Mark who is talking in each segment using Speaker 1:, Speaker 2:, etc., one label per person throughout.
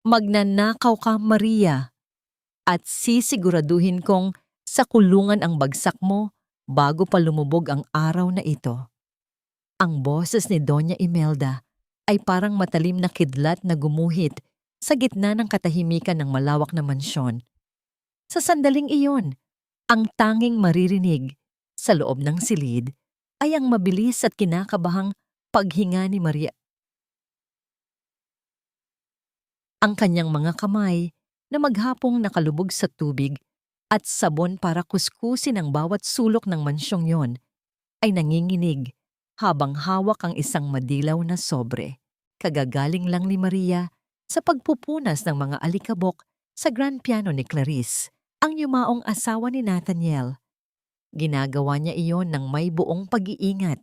Speaker 1: Magnanakaw ka, Maria, at sisiguraduhin kong sa kulungan ang bagsak mo bago pa lumubog ang araw na ito. Ang boses ni Doña Imelda ay parang matalim na kidlat na gumuhit sa gitna ng katahimikan ng malawak na mansyon. Sa sandaling iyon, ang tanging maririnig sa loob ng silid ay ang mabilis at kinakabahang paghinga ni Maria. Ang kanyang mga kamay na maghapong nakalubog sa tubig at sabon para kuskusin ang bawat sulok ng mansyong yon ay nanginginig habang hawak ang isang madilaw na sobre. Kagagaling lang ni Maria sa pagpupunas ng mga alikabok sa grand piano ni Clarice, ang yumaong asawa ni Nathaniel. Ginagawa niya iyon ng may buong pag-iingat.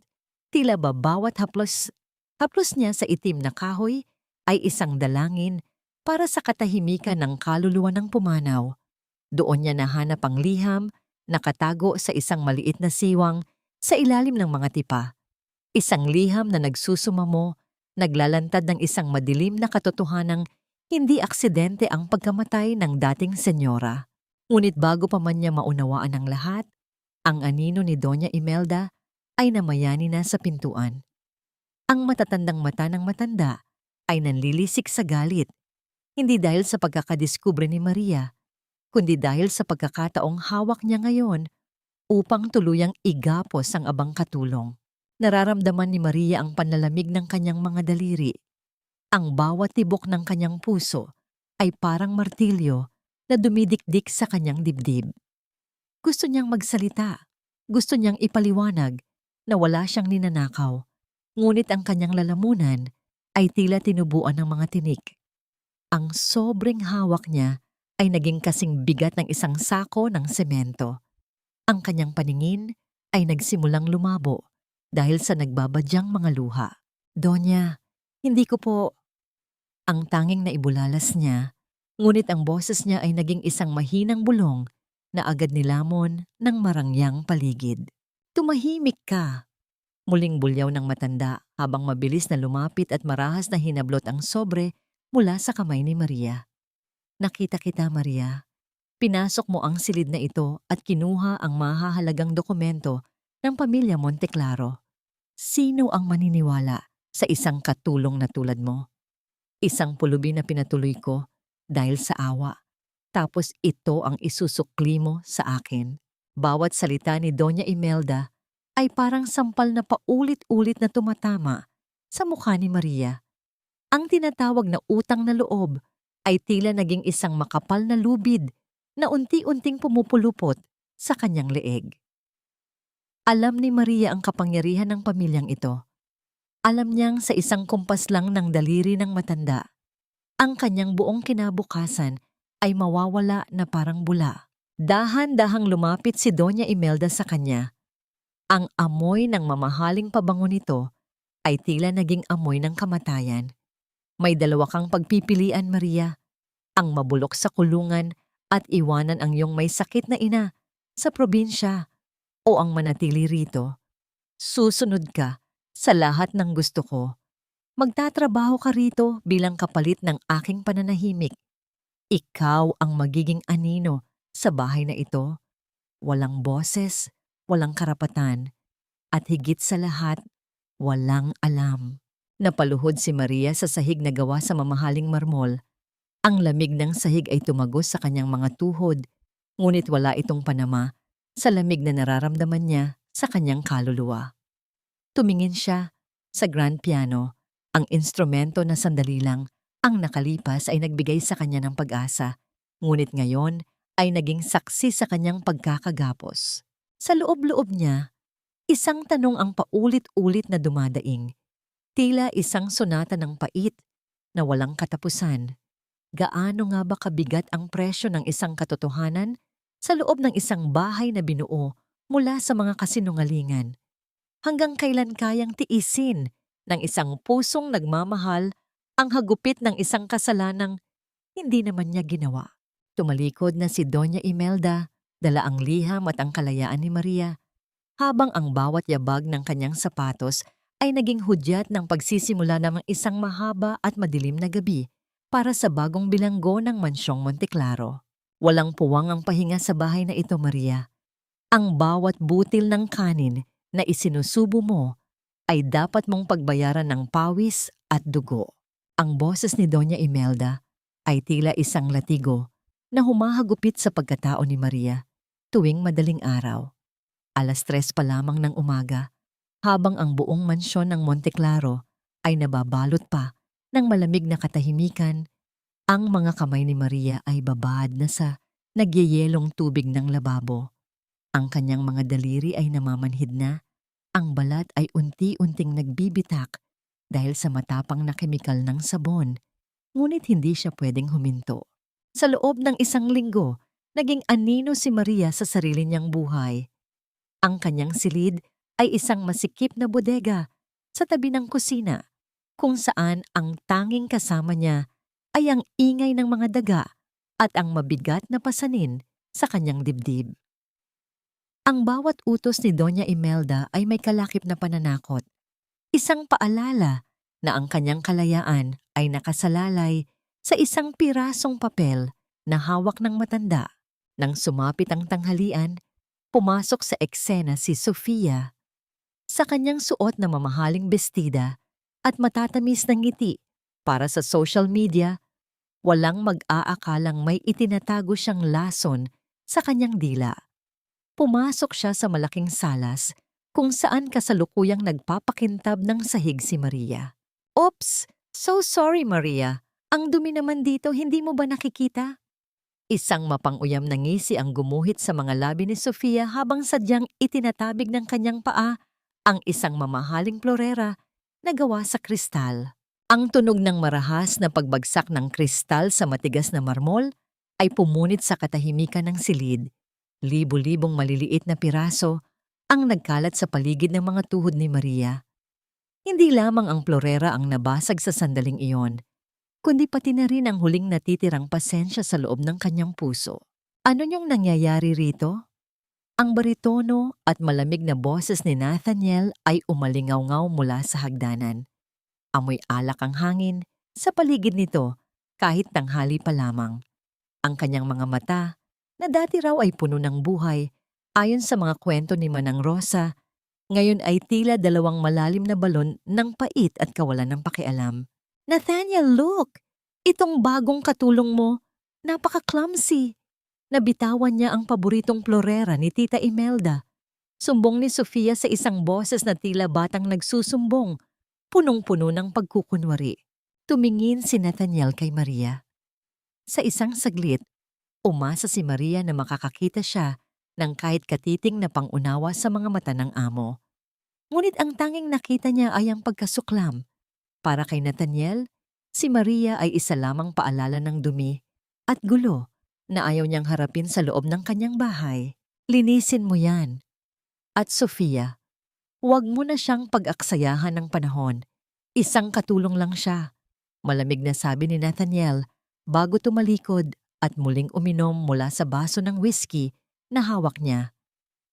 Speaker 1: Tila ba bawat haplos niya sa itim na kahoy ay isang dalangin para sa katahimikan ng kaluluwa ng pumanaw. Doon niya nahanap ang liham, nakatago sa isang maliit na siwang sa ilalim ng mga tipa. Isang liham na nagsusumamo, naglalantad ng isang madilim na katotohanang hindi aksidente ang pagkamatay ng dating senyora. Ngunit bago pa man niya maunawaan ang lahat, ang anino ni Doña Imelda ay namayani na sa pintuan. Ang matatandang mata ng matanda ay nanlilisik sa galit, hindi dahil sa pagkakadiskubre ni Maria, kundi dahil sa pagkakataong hawak niya ngayon upang tuluyang igapos ang abang katulong. Nararamdaman ni Maria ang panlalamig ng kanyang mga daliri. Ang bawat tibok ng kanyang puso ay parang martilyo na dumidikdik sa kanyang dibdib. Gusto niyang magsalita, gusto niyang ipaliwanag na wala siyang ninanakaw, ngunit ang kanyang lalamunan ay tila tinubuan ng mga tinik. Ang sobrang hawak niya ay naging kasing bigat ng isang sako ng semento. Ang kanyang paningin ay nagsimulang lumabo dahil sa nagbabadyang mga luha. Donya, hindi ko po... Ang tanging naibulalas niya, ngunit ang boses niya ay naging isang mahinang bulong na agad nilamon ng marangyang paligid. Tumahimik ka! Muling bulyaw ng matanda habang mabilis na lumapit at marahas na hinablot ang sobre mula sa kamay ni Maria. Nakita kita, Maria. Pinasok mo ang silid na ito at kinuha ang mahahalagang dokumento ng pamilya Monteclaro. Sino ang maniniwala sa isang katulong na tulad mo? Isang pulubi na pinatuloy ko dahil sa awa. Tapos ito ang isusukli mo sa akin. Bawat salita ni Doña Imelda ay parang sampal na paulit-ulit na tumatama sa mukha ni Maria. Ang tinatawag na utang na loob ay tila naging isang makapal na lubid na unti-unting pumupulupot sa kanyang leeg. Alam ni Maria ang kapangyarihan ng pamilyang ito. Alam niyang sa isang kumpas lang ng daliri ng matanda, ang kanyang buong kinabukasan ay mawawala na parang bula. Dahan-dahang lumapit si Doña Imelda sa kanya. Ang amoy ng mamahaling pabango nito ay tila naging amoy ng kamatayan. May dalawa kang pagpipilian, Maria. Ang mabulok sa kulungan at iwanan ang iyong may sakit na ina sa probinsya o ang manatili rito. Susunod ka sa lahat ng gusto ko. Magtatrabaho ka rito bilang kapalit ng aking pananahimik. Ikaw ang magiging anino sa bahay na ito. Walang boses, walang karapatan, at higit sa lahat, walang alam. Napaluhod si Maria sa sahig na gawa sa mamahaling marmol. Ang lamig ng sahig ay tumagos sa kanyang mga tuhod, ngunit wala itong panama sa lamig na nararamdaman niya sa kanyang kaluluwa. Tumingin siya sa grand piano, ang instrumento na sandali lang ang nakalipas ay nagbigay sa kanya ng pag-asa, ngunit ngayon ay naging saksi sa kanyang pagkakagapos. Sa loob-loob niya, isang tanong ang paulit-ulit na dumadaing. Tila isang sonata ng pait na walang katapusan. Gaano nga ba kabigat ang presyo ng isang katotohanan sa loob ng isang bahay na binuo mula sa mga kasinungalingan? Hanggang kailan kayang tiisin ng isang pusong nagmamahal ang hagupit ng isang kasalanang hindi naman niya ginawa? Tumalikod na si Doña Imelda, dala ang liham at ang kalayaan ni Maria, habang ang bawat yabag ng kanyang sapatos ay naging hudyat ng pagsisimula ng isang mahaba at madilim na gabi para sa bagong bilanggo ng Mansyong Monteclaro. Walang puwang ang pahinga sa bahay na ito, Maria. Ang bawat butil ng kanin na isinusubo mo ay dapat mong pagbayaran ng pawis at dugo. Ang boses ni Doña Imelda ay tila isang latigo na humahagupit sa pagkatao ni Maria tuwing madaling araw. 3:00 pa lamang ng umaga, habang ang buong mansyon ng Monteclaro ay nababalot pa ng malamig na katahimikan, ang mga kamay ni Maria ay babad na sa nagyeyelong tubig ng lababo. Ang kanyang mga daliri ay namamanhid na, ang balat ay unti-unting nagbibitak dahil sa matapang na kemikal ng sabon, ngunit hindi siya pwedeng huminto. Sa loob ng 1 linggo, naging anino si Maria sa sarili niyang buhay. Ang kanyang silid ay isang masikip na bodega sa tabi ng kusina, kung saan ang tanging kasama niya ay ang ingay ng mga daga at ang mabigat na pasanin sa kanyang dibdib. Ang bawat utos ni Doña Imelda ay may kalakip na pananakot. Isang paalala na ang kanyang kalayaan ay nakasalalay sa isang pirasong papel na hawak ng matanda. Nang sumapit ang tanghalian, pumasok sa eksena si Sofia. Sa kanyang suot na mamahaling bestida at matatamis na ngiti para sa social media, walang mag-aakalang may itinatago siyang lason sa kanyang dila. Pumasok siya sa malaking salas kung saan kasalukuyang nagpapakintab ng sahig si Maria. Oops! So sorry, Maria. Ang dumi naman dito, hindi mo ba nakikita? Isang mapang-uyam na ngisi ang gumuhit sa mga labi ni Sofia habang sadyang itinatabig ng kanyang paa ang isang mamahaling florera na gawa sa kristal. Ang tunog ng marahas na pagbagsak ng kristal sa matigas na marmol ay pumunit sa katahimikan ng silid. Libo-libong maliliit na piraso ang nagkalat sa paligid ng mga tuhod ni Maria. Hindi lamang ang florera ang nabasag sa sandaling iyon, kundi pati na rin ang huling natitirang pasensya sa loob ng kanyang puso. Ano niyong nangyayari rito? Ang baritono at malamig na boses ni Nathaniel ay umalingaw-ngaw mula sa hagdanan. Amoy alak ang hangin sa paligid nito kahit tanghali pa lamang. Ang kanyang mga mata, na dati raw ay puno ng buhay, ayon sa mga kwento ni Manang Rosa, ngayon ay tila 2 malalim na balon ng pait at kawalan ng pakialam. Nathaniel, look! Itong bagong katulong mo, napaka-clumsy. Nabitawan niya ang paboritong florera ni Tita Imelda. Sumbong ni Sofia sa isang boses na tila batang nagsusumbong, punong-puno ng pagkukunwari. Tumingin si Nathaniel kay Maria. Sa isang saglit, umasa si Maria na makakakita siya ng kahit katiting na pangunawa sa mga mata ng amo. Ngunit ang tanging nakita niya ay ang pagkasuklam. Para kay Nathaniel, si Maria ay isa lamang paalala ng dumi at gulo na ayaw niyang harapin sa loob ng kanyang bahay. Linisin mo yan. At Sofia, huwag mo na siyang pag-aksayahan ng panahon. Isang katulong lang siya. Malamig na sabi ni Nathaniel bago tumalikod at muling uminom mula sa baso ng whiskey na hawak niya.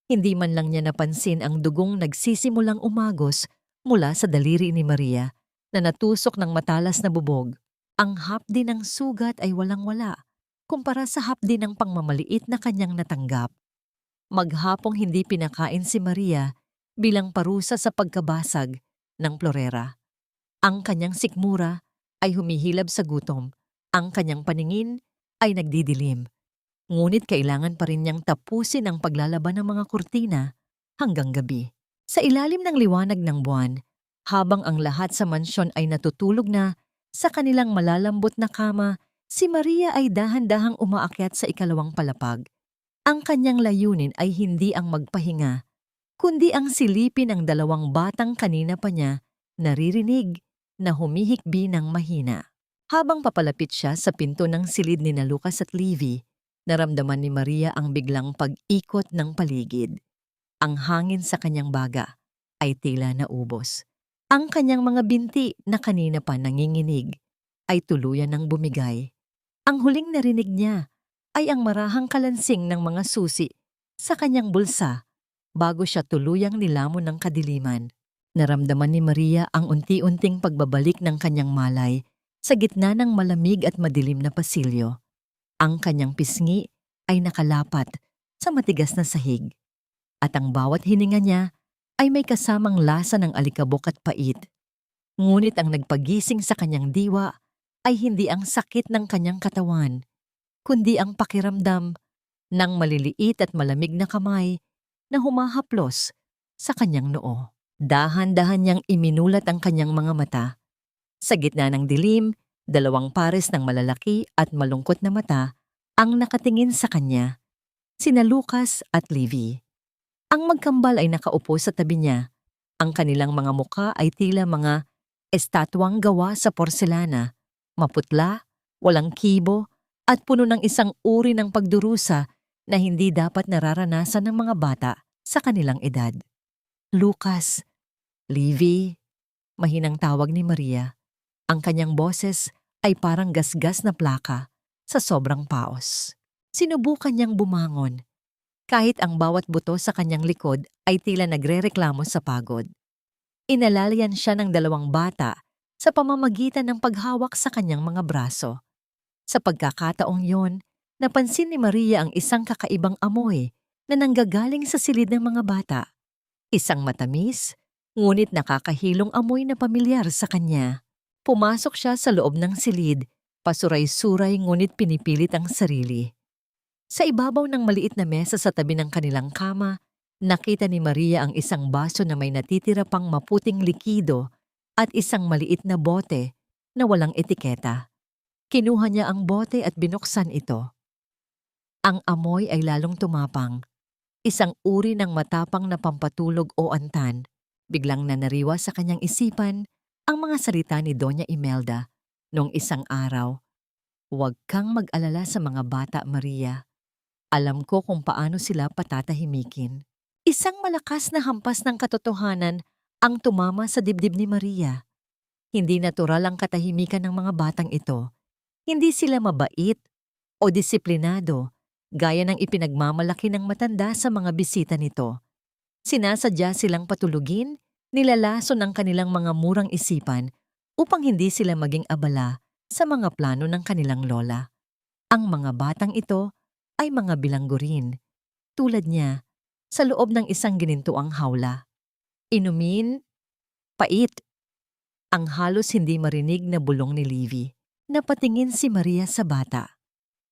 Speaker 1: Hindi man lang niya napansin ang dugong nagsisimulang umagos mula sa daliri ni Maria na natusok ng matalas na bubog. Ang hapdi ng sugat ay walang-wala kumpara sa hapdi ng pangmamaliit na kanyang natanggap. Maghapong hindi pinakain si Maria bilang parusa sa pagkabasag ng florera. Ang kanyang sikmura ay humihilab sa gutom. Ang kanyang paningin ay nagdidilim. Ngunit kailangan pa rin niyang tapusin ang paglalaban ng mga kurtina hanggang gabi. Sa ilalim ng liwanag ng buwan, habang ang lahat sa mansyon ay natutulog na sa kanilang malalambot na kama, si Maria ay dahan-dahang umaakyat sa 2 palapag. Ang kanyang layunin ay hindi ang magpahinga, kundi ang silipin ang 2 batang kanina pa niya naririnig na humihikbi ng mahina. Habang papalapit siya sa pinto ng silid ni Lucas at Livy, naramdaman ni Maria ang biglang pag-ikot ng paligid. Ang hangin sa kanyang baga ay tila naubos. Ang kanyang mga binti na kanina pa nanginginig ay tuluyan ng bumigay. Ang huling narinig niya ay ang marahang kalansing ng mga susi sa kanyang bulsa bago siya tuluyang nilamon ng kadiliman. Naramdaman ni Maria ang unti-unting pagbabalik ng kanyang malay Sa gitna ng malamig at madilim na pasilyo, ang kanyang pisngi ay nakalapat sa matigas na sahig at ang bawat hininga niya ay may kasamang lasa ng alikabok at pait. Ngunit ang nagpagising sa kanyang diwa ay hindi ang sakit ng kanyang katawan, kundi ang pakiramdam ng maliliit at malamig na kamay na humahaplos sa kanyang noo. Dahan-dahan niyang iminulat ang kanyang mga mata. Sa gitna ng dilim, dalawang pares ng malalaki at malungkot na mata ang nakatingin sa kanya, sina Lucas at Livy. Ang magkambal ay nakaupo sa tabi niya. Ang kanilang mga muka ay tila mga estatwang gawa sa porselana, maputla, walang kibo, at puno ng isang uri ng pagdurusa na hindi dapat nararanasan ng mga bata sa kanilang edad. Lucas, Livy, mahinang tawag ni Maria. Ang kanyang boses ay parang gasgas na plaka sa sobrang paos. Sinubukan niyang bumangon, kahit ang bawat buto sa kanyang likod ay tila nagrereklamo sa pagod. Inalalayan siya ng dalawang bata sa pamamagitan ng paghawak sa kanyang mga braso. Sa pagkakataong yon, napansin ni Maria ang isang kakaibang amoy na nanggagaling sa silid ng mga bata. Isang matamis, ngunit nakakahilong amoy na pamilyar sa kanya. Pumasok siya sa loob ng silid, pasuray-suray ngunit pinipilit ang sarili. Sa ibabaw ng maliit na mesa sa tabi ng kanilang kama, nakita ni Maria ang isang baso na may natitira pang maputing likido at isang maliit na bote na walang etiketa. Kinuha niya ang bote at binuksan ito. Ang amoy ay lalong tumapang. Isang uri ng matapang na pampatulog o antan. Biglang nanariwa sa kanyang isipan ang mga salita ni Doña Imelda noong isang araw. "Huwag kang mag-alala sa mga bata, Maria. Alam ko kung paano sila patatahimikin." Isang malakas na hampas ng katotohanan ang tumama sa dibdib ni Maria. Hindi natural ang katahimikan ng mga batang ito. Hindi sila mabait o disiplinado, gaya ng ipinagmamalaki ng matanda sa mga bisita nito. Sinasadya silang patulugin, nilalason ang kanilang mga murang isipan upang hindi sila maging abala sa mga plano ng kanilang lola. Ang mga batang ito ay mga bilanggo rin, tulad niya, sa loob ng isang ginintuang hawla. Inumin, pait, ang halos hindi marinig na bulong ni Livy. Napatingin si Maria sa bata.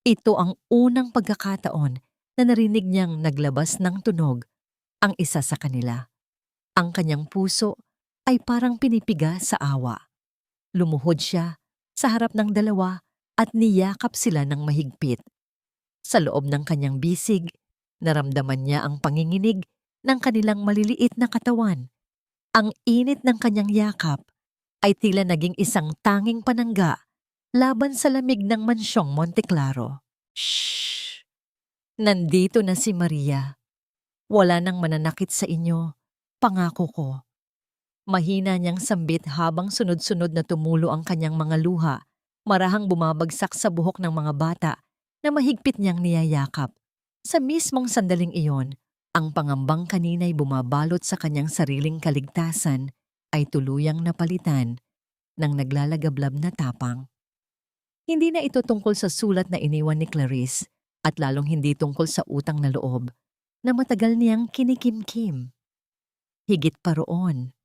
Speaker 1: Ito ang unang pagkakataon na narinig niyang naglabas ng tunog ang isa sa kanila. Ang kanyang puso ay parang pinipiga sa awa. Lumuhod siya sa harap ng dalawa at niyakap sila ng mahigpit. Sa loob ng kanyang bisig, naramdaman niya ang panginginig ng kanilang maliliit na katawan. Ang init ng kanyang yakap ay tila naging isang tanging panangga laban sa lamig ng mansyong Monteclaro. Shh! Nandito na si Maria. Wala nang mananakit sa inyo, pangako ko. Mahina niyang sambit habang sunod-sunod na tumulo ang kanyang mga luha, marahang bumabagsak sa buhok ng mga bata na mahigpit niyang niyayakap. Sa mismong sandaling iyon, ang pangambang kanina'y bumabalot sa kanyang sariling kaligtasan ay tuluyang napalitan ng naglalagablab na tapang. Hindi na ito tungkol sa sulat na iniwan ni Clarice at lalong hindi tungkol sa utang na loob na matagal niyang kinikimkim. Higit pa roon,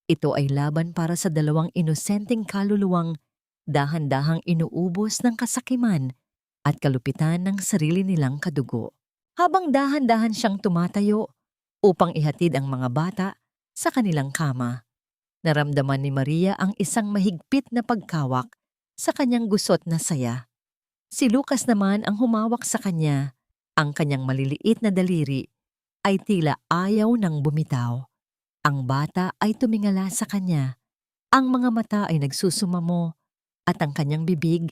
Speaker 1: ito ay laban para sa dalawang inosenteng kaluluwang dahan-dahang inuubos ng kasakiman at kalupitan ng sarili nilang kadugo. Habang dahan-dahan siyang tumatayo upang ihatid ang mga bata sa kanilang kama, naramdaman ni Maria ang isang mahigpit na pagkawak sa kanyang gusot na saya. Si Lucas naman ang humawak sa kanya. Ang kanyang maliliit na daliri ay tila ayaw nang bumitaw. Ang bata ay tumingala sa kanya. Ang mga mata ay nagsusumamo at ang kanyang bibig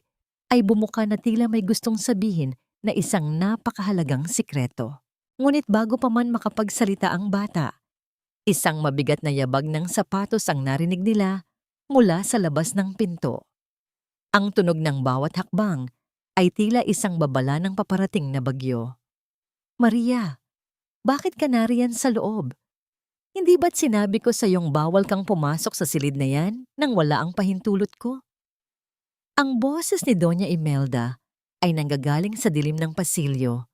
Speaker 1: ay bumuka na tila may gustong sabihin na isang napakahalagang sikreto. Ngunit bago pa man makapagsalita ang bata, isang mabigat na yabag ng sapatos ang narinig nila mula sa labas ng pinto. Ang tunog ng bawat hakbang ay tila isang babala ng paparating na bagyo. "Maria, bakit ka nariyan sa loob? Hindi ba't sinabi ko sa iyong bawal kang pumasok sa silid na yan nang wala ang pahintulot ko?" Ang boses ni Doña Imelda ay nanggagaling sa dilim ng pasilyo,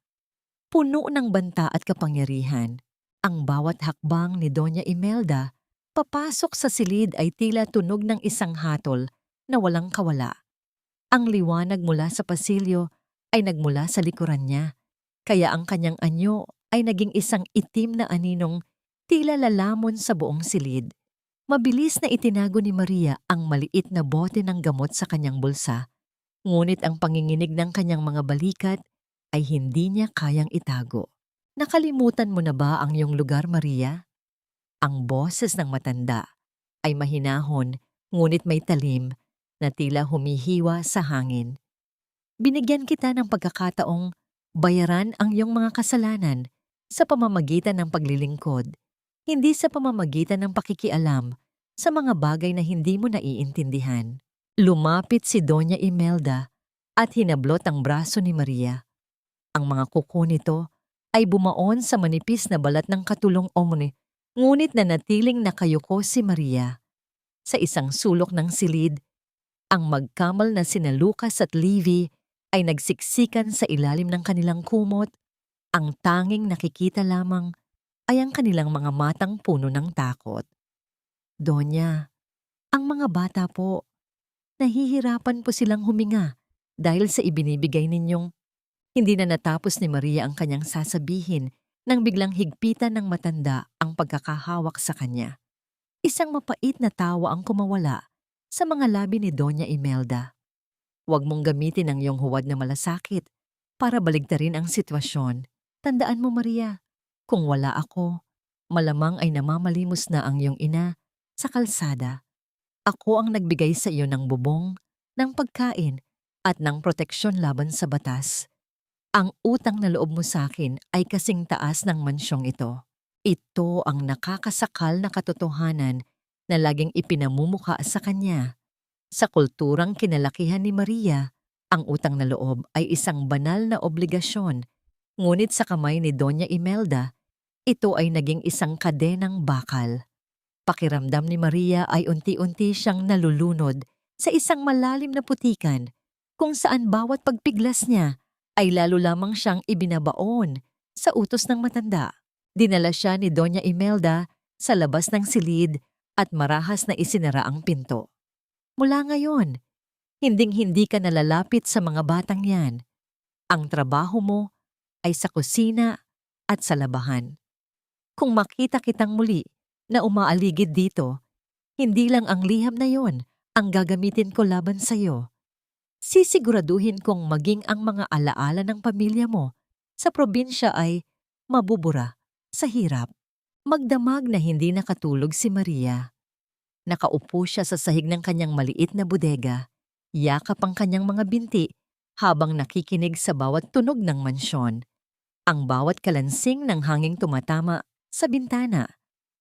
Speaker 1: puno ng banta at kapangyarihan. Ang bawat hakbang ni Doña Imelda papasok sa silid ay tila tunog ng isang hatol na walang kawala. Ang liwanag mula sa pasilyo ay nagmula sa likuran niya, kaya ang kanyang anyo ay naging isang itim na aninong tila lalamon sa buong silid. Mabilis na itinago ni Maria ang maliit na bote ng gamot sa kanyang bulsa, ngunit ang panginginig ng kanyang mga balikat ay hindi niya kayang itago. Nakalimutan mo na ba ang iyong lugar, Maria? Ang boses ng matanda ay mahinahon ngunit may talim na tila humihiwa sa hangin. Binigyan kita ng pagkakataong bayaran ang iyong mga kasalanan sa pamamagitan ng paglilingkod, hindi sa pamamagitan ng pakikialam sa mga bagay na hindi mo naiintindihan. Lumapit si Doña Imelda at hinablot ang braso ni Maria. Ang mga kuko nito ay bumaon sa manipis na balat ng katulong omni, ngunit nanatiling nakayuko si Maria. Sa isang sulok ng silid, ang magkamal na sina Lucas at Livy ay nagsiksikan sa ilalim ng kanilang kumot. Ang tanging nakikita lamang ay ang kanilang mga matang puno ng takot. Donya, ang mga bata po, nahihirapan po silang huminga dahil sa ibinibigay ninyong. Hindi na natapos ni Maria ang kanyang sasabihin nang biglang higpitan ng matanda ang pagkakahawak sa kanya. Isang mapait na tawa ang kumawala sa mga labi ni Doña Imelda. Huwag mong gamitin ang iyong huwad na malasakit para baligtarin ang sitwasyon. Tandaan mo, Maria, kung wala ako, malamang ay namamalimos na ang iyong ina sa kalsada. Ako ang nagbigay sa iyo ng bubong, ng pagkain, at ng proteksyon laban sa batas. Ang utang na loob mo sa akin ay kasing taas ng mansyong ito. Ito ang nakakasakal na katotohanan na laging ipinamumukha sa kanya. Sa kulturang kinalakihan ni Maria, ang utang na loob ay isang banal na obligasyon. Ngunit sa kamay ni Doña Imelda, ito ay naging isang kadenang bakal. Pakiramdam ni Maria ay unti-unti siyang nalulunod sa isang malalim na putikan kung saan bawat pagpiglas niya ay lalo lamang siyang ibinabaon sa utos ng matanda. Dinala siya ni Doña Imelda sa labas ng silid at marahas na isinara ang pinto. Mula ngayon, hinding-hindi ka nalalapit sa mga batang yan. Ang trabaho mo ay sa kusina at sa labahan. Kung makita kitang muli na umaaligid dito, hindi lang ang liham na yon ang gagamitin ko laban sa iyo. Sisiguraduhin kong maging ang mga alaala ng pamilya mo sa probinsya ay mabubura sa hirap. Magdamag na hindi nakatulog si Maria. Nakaupo siya sa sahig ng kanyang maliit na bodega, yakap ang kanyang mga binti habang nakikinig sa bawat tunog ng mansyon. Ang bawat kalansing ng hanging tumatama sa bintana,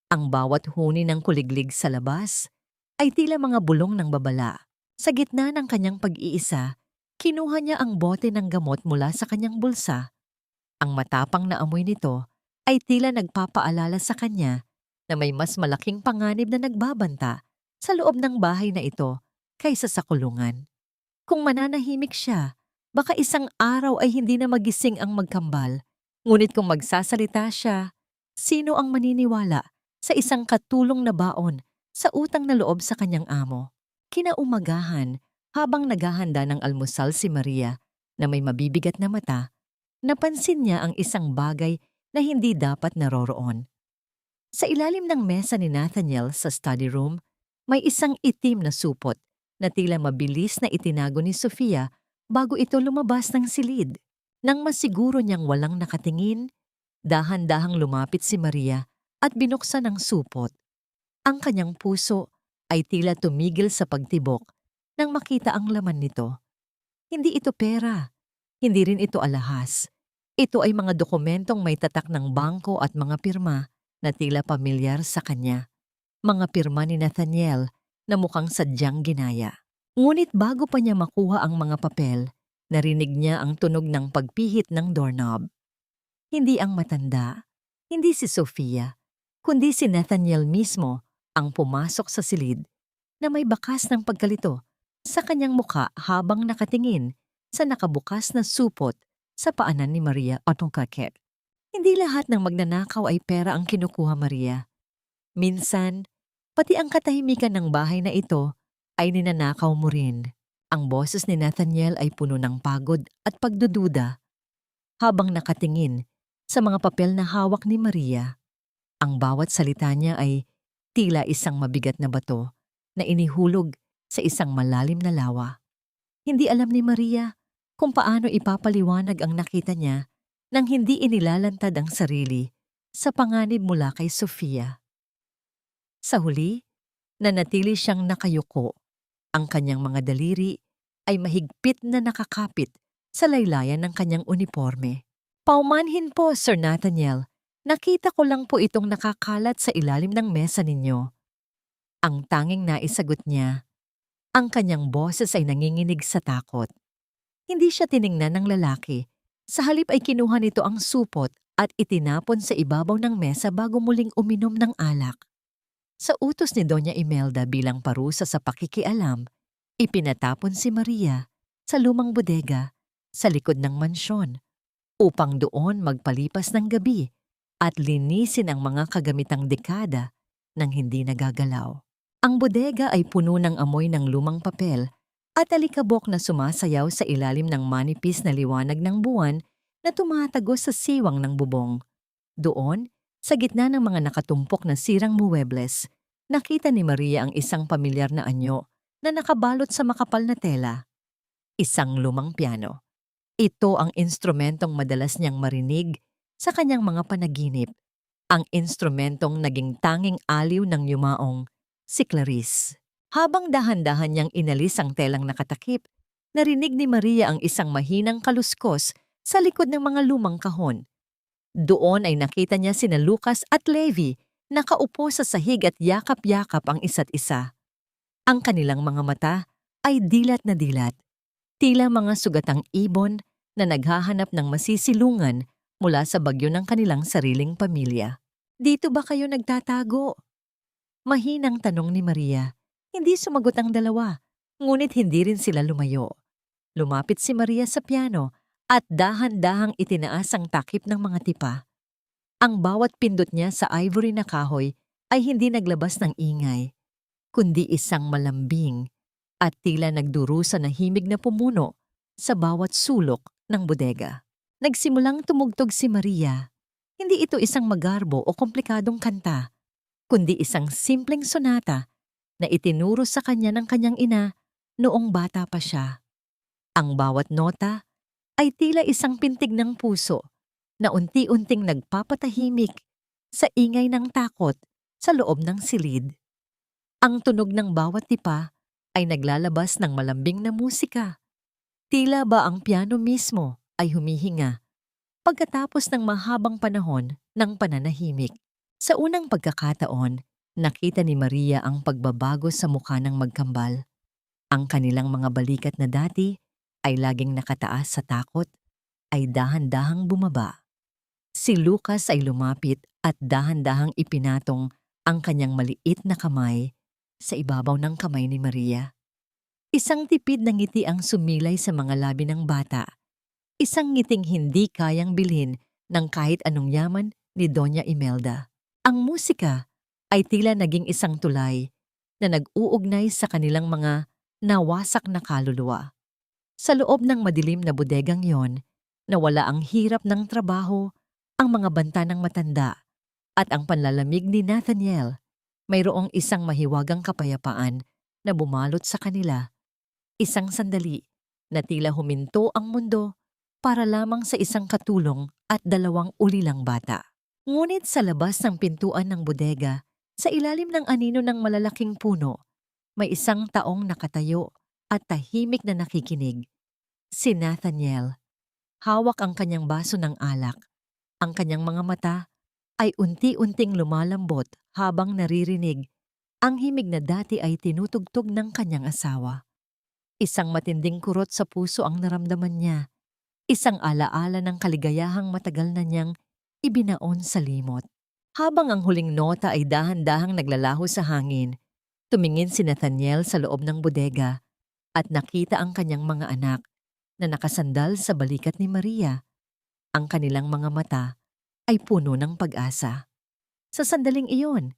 Speaker 1: ang bawat huni ng kuliglig sa labas, ay tila mga bulong ng babala. Sa gitna ng kanyang pag-iisa, kinuha niya ang bote ng gamot mula sa kanyang bulsa. Ang matapang na amoy nito ay tila nagpapaalala sa kanya na may mas malaking panganib na nagbabanta sa loob ng bahay na ito kaysa sa kulungan. Kung mananahimik siya, baka isang araw ay hindi na magising ang magkambal. Ngunit kung magsasalita siya, sino ang maniniwala sa isang katulong na baon sa utang na loob sa kanyang amo? Kinaumagahan, habang naghahanda ng almusal si Maria na may mabibigat na mata, napansin niya ang isang bagay na hindi dapat naroroon. Sa ilalim ng mesa ni Nathaniel sa study room, may isang itim na supot na tila mabilis na itinago ni Sofia bago ito lumabas ng silid. Nang masiguro niyang walang nakatingin, dahan-dahang lumapit si Maria at binuksan ang supot. Ang kanyang puso ay tila tumigil sa pagtibok nang makita ang laman nito. Hindi ito pera, hindi rin ito alahas. Ito ay mga dokumentong may tatak ng bangko at mga pirma na tila pamilyar sa kanya. Mga pirma ni Nathaniel na mukhang sadyang ginaya. Ngunit bago pa niya makuha ang mga papel, narinig niya ang tunog ng pagpihit ng doorknob. Hindi ang matanda, hindi si Sofia, kundi si Nathaniel mismo ang pumasok sa silid na may bakas ng pagkalito sa kanyang muka habang nakatingin sa nakabukas na supot sa paanan ni Maria Otongkaket. Hindi lahat ng magnanakaw ay pera ang kinukuha, Maria. Minsan, pati ang katahimikan ng bahay na ito ay ninanakaw mo rin. Ang boses ni Nathaniel ay puno ng pagod at pagdududa habang nakatingin sa mga papel na hawak ni Maria. Ang bawat salita niya ay tila isang mabigat na bato na inihulog sa isang malalim na lawa. Hindi alam ni Maria kung paano ipapaliwanag ang nakita niya nang hindi inilalantad ang sarili sa panganib mula kay Sofia. Sa huli, nanatili siyang nakayuko. Ang kanyang mga daliri ay mahigpit na nakakapit sa laylayan ng kanyang uniforme. Paumanhin po, Sir Nathaniel. Nakita ko lang po itong nakakalat sa ilalim ng mesa ninyo. Ang tanging naisagot niya, ang kanyang boses ay nanginginig sa takot. Hindi siya tiningnan ng lalaki. Sa halip ay kinuha nito ang supot at itinapon sa ibabaw ng mesa bago muling uminom ng alak. Sa utos ni Doña Imelda bilang parusa sa pakikialam, ipinatapon si Maria sa lumang bodega sa likod ng mansyon upang doon magpalipas ng gabi at linisin ang mga kagamitang dekada nang hindi nagagalaw. Ang bodega ay puno ng amoy ng lumang papel at alikabok na sumasayaw sa ilalim ng manipis na liwanag ng buwan na tumatagos sa siwang ng bubong. Doon, sa gitna ng mga nakatumpok na sirang muwebles, nakita ni Maria ang isang pamilyar na anyo na nakabalot sa makapal na tela. Isang lumang piano. Ito ang instrumentong madalas niyang marinig sa kanyang mga panaginip. Ang instrumentong naging tanging aliw ng yumaong, si Clarice. Habang dahan-dahan niyang inalis ang telang nakatakip, narinig ni Maria ang isang mahinang kaluskos sa likod ng mga lumang kahon. Doon ay nakita niya sina Lucas at Levi nakaupo sa sahig at yakap-yakap ang isa't isa. Ang kanilang mga mata ay dilat na dilat, tila mga sugatang ibon na naghahanap ng masisilungan mula sa bagyo ng kanilang sariling pamilya. Dito ba kayo nagtatago? Mahinang tanong ni Maria. Hindi sumagot ang dalawa, ngunit hindi rin sila lumayo. Lumapit si Maria sa piano at dahan-dahang itinaas ang takip ng mga tipa. Ang bawat pindot niya sa ivory na kahoy ay hindi naglabas ng ingay, kundi isang malambing at tila nagdurusa na himig na pumuno sa bawat sulok ng bodega. Nagsimulang tumugtog si Maria. Hindi ito isang magarbo o komplikadong kanta, kundi isang simpleng sonata na itinuro sa kanya ng kanyang ina noong bata pa siya. Ang bawat nota ay tila isang pintig ng puso na unti-unting nagpapatahimik sa ingay ng takot sa loob ng silid. Ang tunog ng bawat tipa ay naglalabas ng malambing na musika. Tila ba ang piano mismo ay humihinga pagkatapos ng mahabang panahon ng pananahimik. Sa unang pagkakataon, nakita ni Maria ang pagbabago sa mukha ng magkambal. Ang kanilang mga balikat na dati ay laging nakataas sa takot, ay dahan-dahang bumaba. Si Lucas ay lumapit at dahan-dahang ipinatong ang kanyang maliit na kamay sa ibabaw ng kamay ni Maria. Isang tipid na ngiti ang sumilay sa mga labi ng bata. Isang ngiting hindi kayang bilhin ng kahit anong yaman ni Doña Imelda. Ang musika ay tila naging isang tulay na nag-uugnay sa kanilang mga nawasak na kaluluwa. Sa loob ng madilim na bodegang yon, nawala ang hirap ng trabaho, ang mga banta ng matanda, at ang panlalamig ni Nathaniel. Mayroong isang mahiwagang kapayapaan na bumalot sa kanila. Isang sandali na tila huminto ang mundo para lamang sa isang katulong at dalawang ulilang bata. Ngunit sa labas ng pintuan ng bodega, sa ilalim ng anino ng malalaking puno, may isang taong nakatayo at tahimik na nakikinig. Si Nathaniel. Hawak ang kanyang baso ng alak. Ang kanyang mga mata ay unti-unting lumalambot habang naririnig ang himig na dati ay tinutugtog ng kanyang asawa. Isang matinding kurot sa puso ang naramdaman niya. Isang alaala ng kaligayahang matagal na niyang ibinaon sa limot. Habang ang huling nota ay dahan-dahang naglalaho sa hangin, tumingin si Nathaniel sa loob ng bodega. at nakita ang kanyang mga anak na nakasandal sa balikat ni Maria. Ang kanilang mga mata ay puno ng pag-asa. Sa sandaling iyon,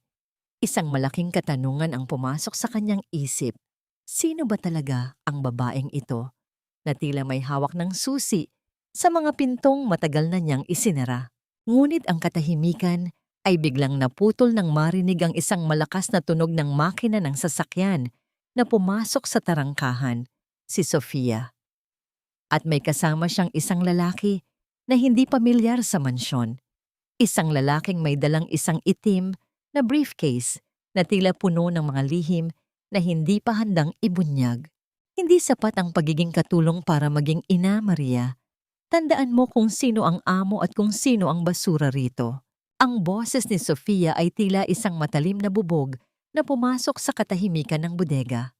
Speaker 1: isang malaking katanungan ang pumasok sa kanyang isip. Sino ba talaga ang babaeng ito na tila may hawak ng susi sa mga pintong matagal na niyang isinara? Ngunit ang katahimikan ay biglang naputol nang marinig ang isang malakas na tunog ng makina ng sasakyan na pumasok sa tarangkahan, si Sofia. At may kasama siyang isang lalaki na hindi pamilyar sa mansyon. Isang lalaking may dalang isang itim na briefcase na tila puno ng mga lihim na hindi pa handang ibunyag. Hindi sapat ang pagiging katulong para maging ina, Maria. Tandaan mo kung sino ang amo at kung sino ang basura rito. Ang boses ni Sofia ay tila isang matalim na bubog na pumasok sa katahimikan ng bodega.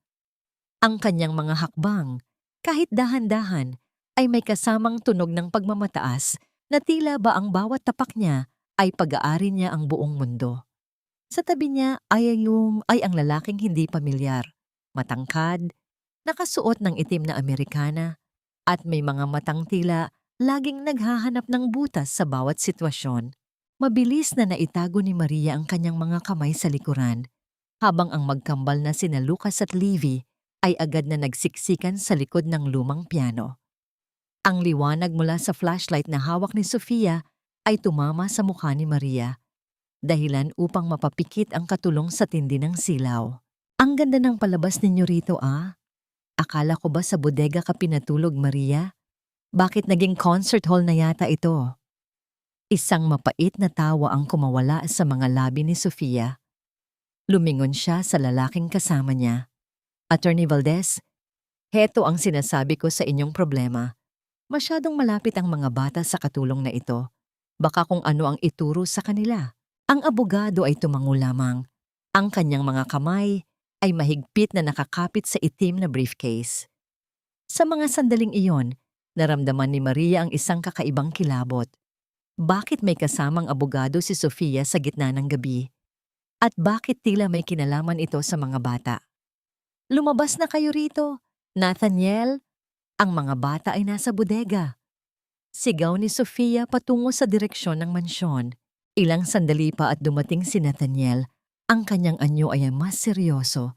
Speaker 1: Ang kanyang mga hakbang, kahit dahan-dahan, ay may kasamang tunog ng pagmamataas na tila ba ang bawat tapak niya ay pag-aari niya ang buong mundo. Sa tabi niya ay ang lalaking hindi pamilyar, matangkad, nakasuot ng itim na Amerikana, at may mga matang tila laging naghahanap ng butas sa bawat sitwasyon. Mabilis na naitago ni Maria ang kanyang mga kamay sa likuran, habang ang magkambal na sina Lucas at Livy ay agad na nagsiksikan sa likod ng lumang piano. Ang liwanag mula sa flashlight na hawak ni Sofia ay tumama sa mukha ni Maria, dahilan upang mapapikit ang katulong sa tindi ng silaw. Ang ganda ng palabas ninyo rito, ah? Akala ko ba sa bodega ka pinatulog, Maria? Bakit naging concert hall na yata ito? Isang mapait na tawa ang kumawala sa mga labi ni Sofia. Lumingon siya sa lalaking kasama niya. Attorney Valdez, heto ang sinasabi ko sa inyong problema. Masyadong malapit ang mga bata sa katulong na ito. Baka kung ano ang ituro sa kanila. Ang abogado ay tumango lamang. Ang kanyang mga kamay ay mahigpit na nakakapit sa itim na briefcase. Sa mga sandaling iyon, naramdaman ni Maria ang isang kakaibang kilabot. Bakit may kasamang abogado si Sofia sa gitna ng gabi? At bakit tila may kinalaman ito sa mga bata? Lumabas na kayo rito, Nathaniel. Ang mga bata ay nasa bodega. Sigaw ni Sofia patungo sa direksyon ng mansyon. Ilang sandali pa at dumating si Nathaniel. Ang kanyang anyo ay mas seryoso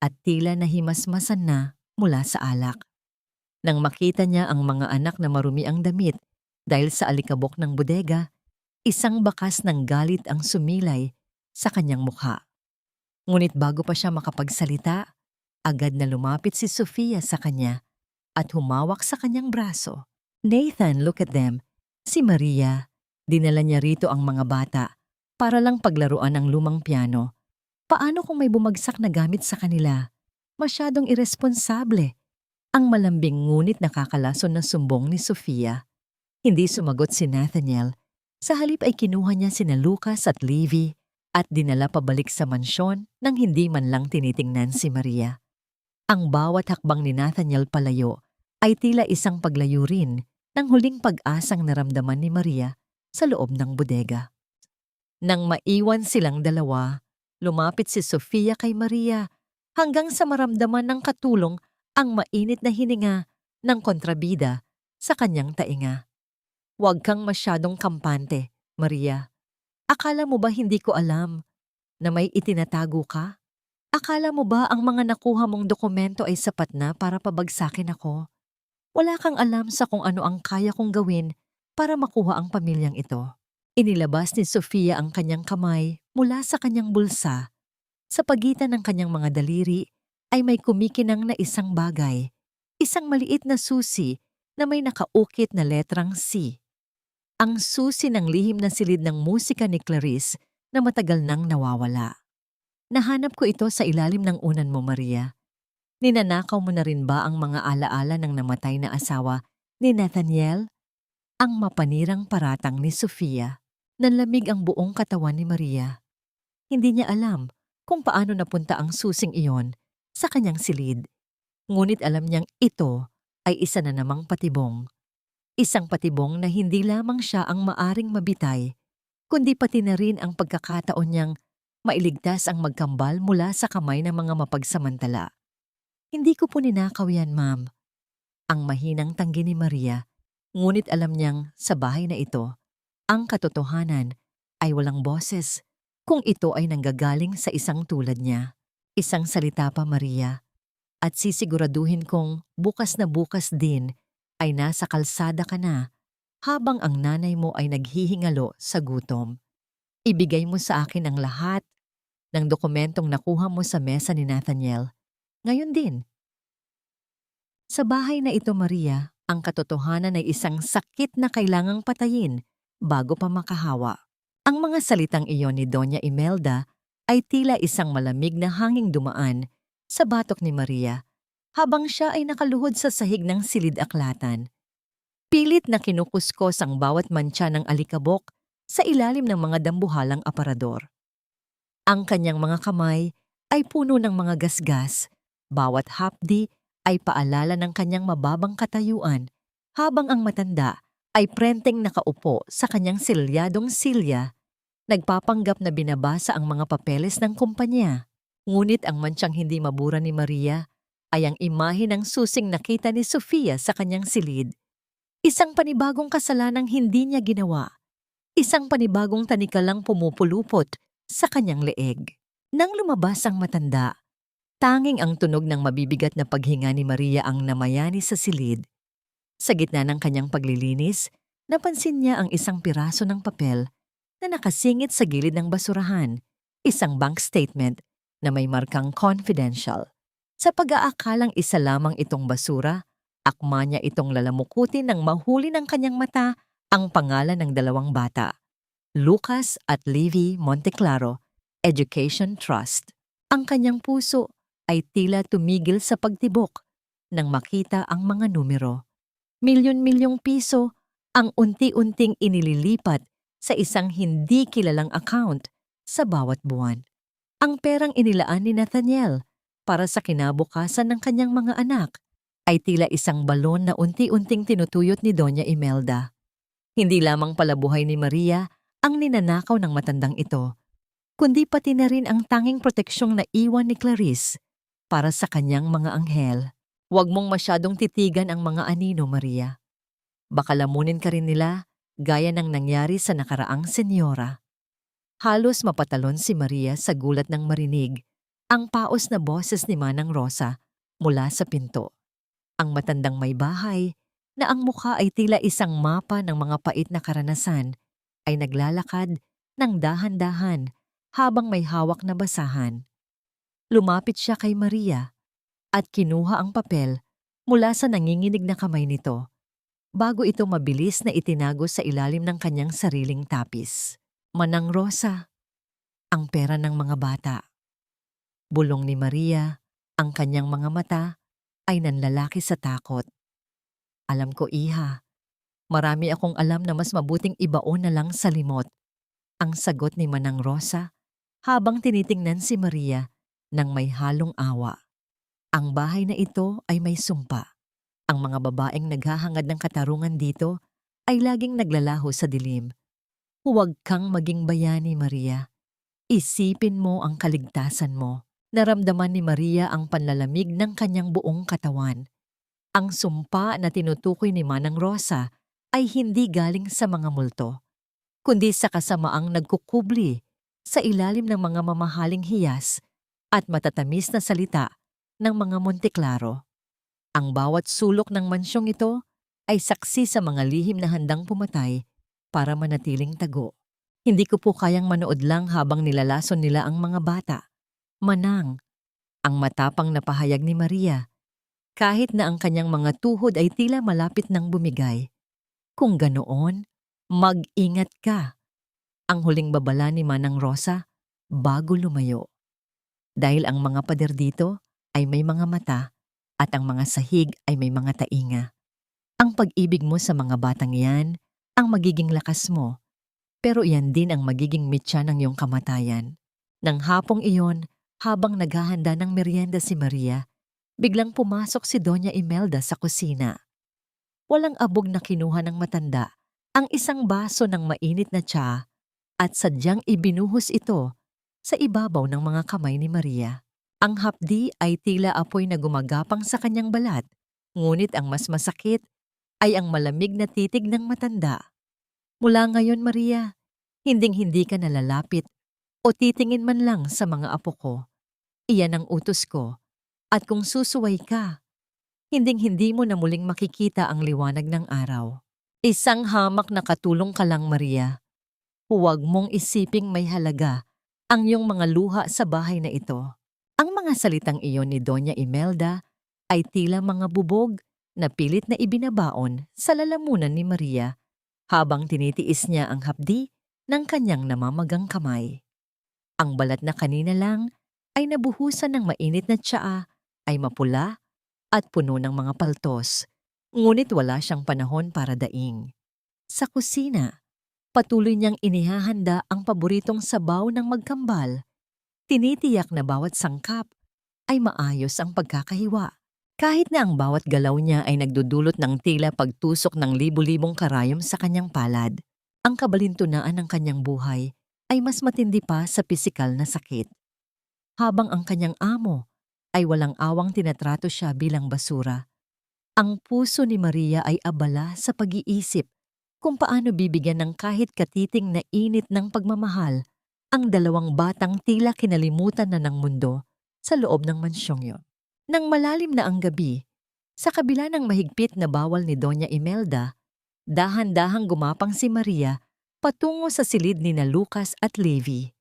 Speaker 1: at tila nahimasmasan na mula sa alak. Nang makita niya ang mga anak na marumi ang damit dahil sa alikabok ng bodega, isang bakas ng galit ang sumilay sa kanyang mukha. Ngunit bago pa siya makapagsalita, agad na lumapit si Sofia sa kanya at humawak sa kanyang braso. Nathan, look at them. Si Maria, dinala niya rito ang mga bata para lang paglaruan ang lumang piano. Paano kung may bumagsak na gamit sa kanila? Masyadong iresponsable. Ang malambing ngunit nakakalason na sumbong ni Sofia. Hindi sumagot si Nathaniel. Sa halip ay kinuha niya sina Lucas at Livy at dinala pabalik sa mansyon nang hindi man lang tinitingnan si Maria. Ang bawat hakbang ni Nathaniel palayo ay tila isang paglayo rin ng huling pag-asang naramdaman ni Maria sa loob ng bodega. Nang maiwan silang dalawa, lumapit si Sofia kay Maria hanggang sa maramdaman ng katulong ang mainit na hininga ng kontrabida sa kanyang tainga. Huwag kang masyadong kampante, Maria. Akala mo ba hindi ko alam na may itinatago ka? Akala mo ba ang mga nakuha mong dokumento ay sapat na para pabagsakin ako? Wala kang alam sa kung ano ang kaya kong gawin para makuha ang pamilyang ito. Inilabas ni Sofia ang kanyang kamay mula sa kanyang bulsa. Sa pagitan ng kanyang mga daliri ay may kumikinang na isang bagay, isang maliit na susi na may nakaukit na letrang C. Ang susi ng lihim na silid ng musika ni Clarice na matagal nang nawawala. Nahanap ko ito sa ilalim ng unan mo, Maria. Ninanakaw mo na rin ba ang mga alaala ng namatay na asawa ni Nathaniel? Ang mapanirang paratang ni Sofia. Nanlamig ang buong katawan ni Maria. Hindi niya alam kung paano napunta ang susing iyon sa kanyang silid. Ngunit alam niyang ito ay isa na namang patibong. Isang patibong na hindi lamang siya ang maaring mabitay, kundi pati na rin ang pagkakataon niyang mailigtas ang magkambal mula sa kamay ng mga mapagsamantala. Hindi ko po ninakaw yan, ma'am. Ang mahinang tanggi ni Maria, ngunit alam niyang sa bahay na ito, ang katotohanan ay walang boses kung ito ay nanggagaling sa isang tulad niya. Isang salita pa, Maria, at sisiguraduhin kong bukas na bukas din ay nasa kalsada ka na habang ang nanay mo ay naghihingalo sa gutom. Ibigay mo sa akin ang lahat ng dokumentong nakuha mo sa mesa ni Nathaniel. Ngayon din. Sa bahay na ito, Maria, ang katotohanan ay isang sakit na kailangang patayin bago pa makahawa. Ang mga salitang iyon ni Doña Imelda ay tila isang malamig na hanging dumaan sa batok ni Maria habang siya ay nakaluhod sa sahig ng silid-aklatan. Pilit na kinukuskos ang bawat mantsa ng alikabok sa ilalim ng mga dambuhalang aparador. Ang kanyang mga kamay ay puno ng mga gasgas, bawat hapdi ay paalala ng kanyang mababang katayuan habang ang matanda ay prenteng nakaupo sa kanyang silyadong silya, nagpapanggap na binabasa ang mga papeles ng kumpanya. Ngunit ang mantsang hindi mabura ni Maria ay ang imahe ng susing nakita ni Sofia sa kanyang silid. Isang panibagong kasalanang hindi niya ginawa. Isang panibagong tanikalang pumupulupot sa kanyang leeg. Nang lumabas ang matanda, tanging ang tunog ng mabibigat na paghinga ni Maria ang namayani sa silid. Sa gitna ng kanyang paglilinis, napansin niya ang isang piraso ng papel na nakasingit sa gilid ng basurahan, isang bank statement na may markang confidential. Sa pag-aakalang isa lamang itong basura, akma niya itong lalamukutin nang mahuli ng kanyang mata ang pangalan ng dalawang bata, Lucas at Livy Monteclaro, Education Trust. Ang kanyang puso ay tila tumigil sa pagtibok nang makita ang mga numero. Milyon-milyong piso ang unti-unting inililipat sa isang hindi kilalang account sa bawat buwan. Ang perang inilaan ni Nathaniel para sa kinabukasan ng kanyang mga anak ay tila isang balon na unti-unting tinutuyot ni Doña Imelda. Hindi lamang palabuhay ni Maria ang ninanakaw ng matandang ito, kundi pati na rin ang tanging proteksyong naiwan ni Clarice para sa kanyang mga anghel. Huwag mong masyadong titigan ang mga anino, Maria. Baka lamunin ka rin nila gaya ng nangyari sa nakaraang senyora. Halos mapatalon si Maria sa gulat ng marinig ang paos na boses ni Manang Rosa mula sa pinto. Ang matandang may bahay, na ang mukha ay tila isang mapa ng mga pait na karanasan, ay naglalakad ng dahan-dahan habang may hawak na basahan. Lumapit siya kay Maria at kinuha ang papel mula sa nanginginig na kamay nito bago ito mabilis na itinago sa ilalim ng kanyang sariling tapis. Manang Rosa, ang pera ng mga bata. Bulong ni Maria, ang kanyang mga mata ay nanlalaki sa takot. Alam ko, iha. Marami akong alam na mas mabuting ibaon na lang sa limot. Ang sagot ni Manang Rosa habang tinitingnan si Maria nang may halong awa. Ang bahay na ito ay may sumpa. Ang mga babaeng naghahangad ng katarungan dito ay laging naglalaho sa dilim. Huwag kang maging bayani, Maria. Isipin mo ang kaligtasan mo. Naramdaman ni Maria ang panlalamig ng kanyang buong katawan. Ang sumpa na tinutukoy ni Manang Rosa ay hindi galing sa mga multo, kundi sa kasamaang nagkukubli sa ilalim ng mga mamahaling hiyas at matatamis na salita ng mga Monteclaro. Ang bawat sulok ng mansyong ito ay saksi sa mga lihim na handang pumatay para manatiling tago. Hindi ko po kayang manood lang habang nilalason nila ang mga bata. Manang, ang matapang na pahayag ni Maria, kahit na ang kanyang mga tuhod ay tila malapit ng bumigay. Kung ganoon, mag-ingat ka. Ang huling babala ni Manang Rosa bago lumayo. Dahil ang mga pader dito ay may mga mata at ang mga sahig ay may mga tainga. Ang pag-ibig mo sa mga batang yan ang magiging lakas mo, pero iyan din ang magiging mitya ng iyong kamatayan. Nang hapong iyon, habang naghahanda ng merienda si Maria, biglang pumasok si Doña Imelda sa kusina. Walang abog na kinuha ng matanda ang isang baso ng mainit na tsa at sadyang ibinuhos ito sa ibabaw ng mga kamay ni Maria. Ang hapdi ay tila apoy na gumagapang sa kanyang balat, ngunit ang mas masakit ay ang malamig na titig ng matanda. Mula ngayon, Maria, hinding-hindi ka nalalapit o titingin man lang sa mga apo ko. Iyan ang utos ko. At kung susuway ka, hinding-hindi mo na muling makikita ang liwanag ng araw. Isang hamak na katulong ka lang, Maria. Huwag mong isiping may halaga ang iyong mga luha sa bahay na ito. Ang mga salitang iyon ni Doña Imelda ay tila mga bubog na pilit na ibinabaon sa lalamunan ni Maria habang tinitiis niya ang hapdi ng kanyang namamagang kamay. Ang balat na kanina lang ay nabuhusan ng mainit na tsaa ay mapula at puno ng mga paltos, ngunit wala siyang panahon para daing. Sa kusina, patuloy niyang inihahanda ang paboritong sabaw ng magkambal. Tinitiyak na bawat sangkap ay maayos ang pagkakahiwa. Kahit na ang bawat galaw niya ay nagdudulot ng tila pagtusok ng libu-libong karayom sa kanyang palad, ang kabalintunaan ng kanyang buhay ay mas matindi pa sa pisikal na sakit. Habang ang kanyang amo ay walang awang tinatrato siya bilang basura, ang puso ni Maria ay abala sa pag-iisip kung paano bibigyan ng kahit katiting na init ng pagmamahal ang dalawang batang tila kinalimutan na ng mundo sa loob ng mansyong yon. Nang malalim na ang gabi, sa kabila ng mahigpit na bawal ni Doña Imelda, dahan-dahang gumapang si Maria patungo sa silid ni na Lucas at Levi.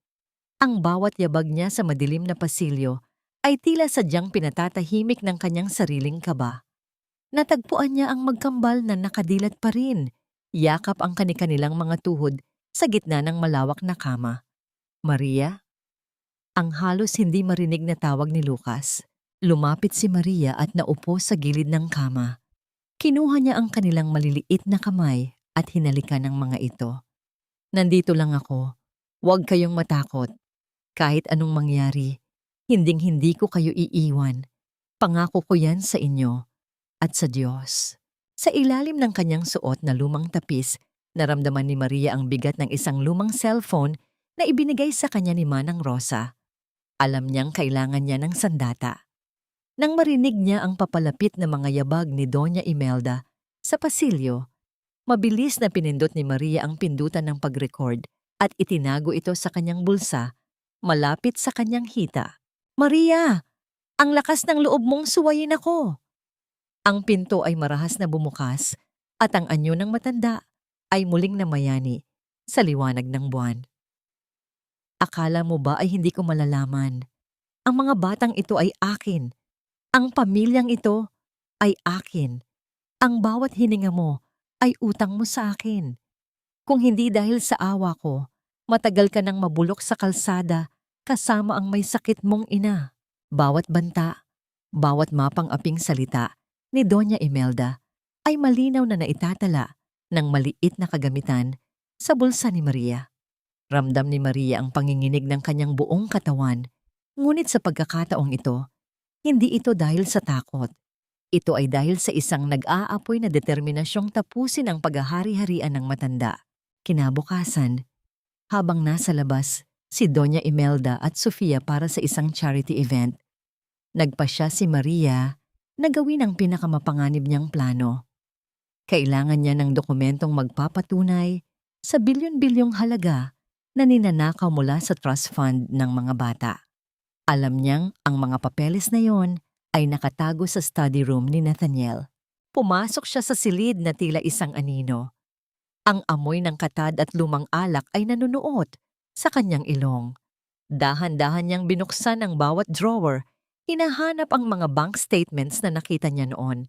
Speaker 1: Ang bawat yabag niya sa madilim na pasilyo ay tila sadyang pinatatahimik ng kanyang sariling kaba. Natagpuan niya ang magkambal na nakadilat pa rin, yakap ang kani-kanilang mga tuhod sa gitna ng malawak na kama. Maria? Ang halos hindi marinig na tawag ni Lucas. Lumapit si Maria at naupo sa gilid ng kama. Kinuha niya ang kanilang maliliit na kamay at hinalikan ang mga ito. Nandito lang ako. Huwag kayong matakot. Kahit anong mangyari, hinding-hindi ko kayo iiwan. Pangako ko yan sa inyo at sa Diyos. Sa ilalim ng kanyang suot na lumang tapis, naramdaman ni Maria ang bigat ng isang lumang cellphone na ibinigay sa kanya ni Manang Rosa. Alam niyang kailangan niya ng sandata. Nang marinig niya ang papalapit na mga yabag ni Doña Imelda sa pasilyo, mabilis na pinindot ni Maria ang pindutan ng pag-record at itinago ito sa kanyang bulsa, malapit sa kanyang hita. Maria, ang lakas ng loob mong suwayin ako. Ang pinto ay marahas na bumukas at ang anyo ng matanda ay muling namayani sa liwanag ng buwan. Akala mo ba ay hindi ko malalaman? Ang mga batang ito ay akin. Ang pamilyang ito ay akin. Ang bawat hininga mo ay utang mo sa akin. Kung hindi dahil sa awa ko, matagal ka nang mabulok sa kalsada kasama ang may sakit mong ina. Bawat banta, bawat mapang-aping salita ni Doña Imelda ay malinaw na naitatala ng maliit na kagamitan sa bulsa ni Maria. Ramdam ni Maria ang panginginig ng kanyang buong katawan, ngunit sa pagkakataong ito, hindi ito dahil sa takot. Ito ay dahil sa isang nag-aapoy na determinasyong tapusin ang paghahari-harian ng matanda. Kinabukasan, habang nasa labas si Doña Imelda at Sofia para sa isang charity event, nagpasya si Maria na gawin ang pinakamapanganib niyang plano. Kailangan niya ng dokumentong magpapatunay sa bilyon-bilyong halaga na ninanakaw mula sa trust fund ng mga bata. Alam niyang ang mga papeles na yon ay nakatago sa study room ni Nathaniel. Pumasok siya sa silid na tila isang anino. Ang amoy ng katad at lumang alak ay nanunuot sa kanyang ilong. Dahan-dahan niyang binuksan ang bawat drawer, hinahanap ang mga bank statements na nakita niya noon.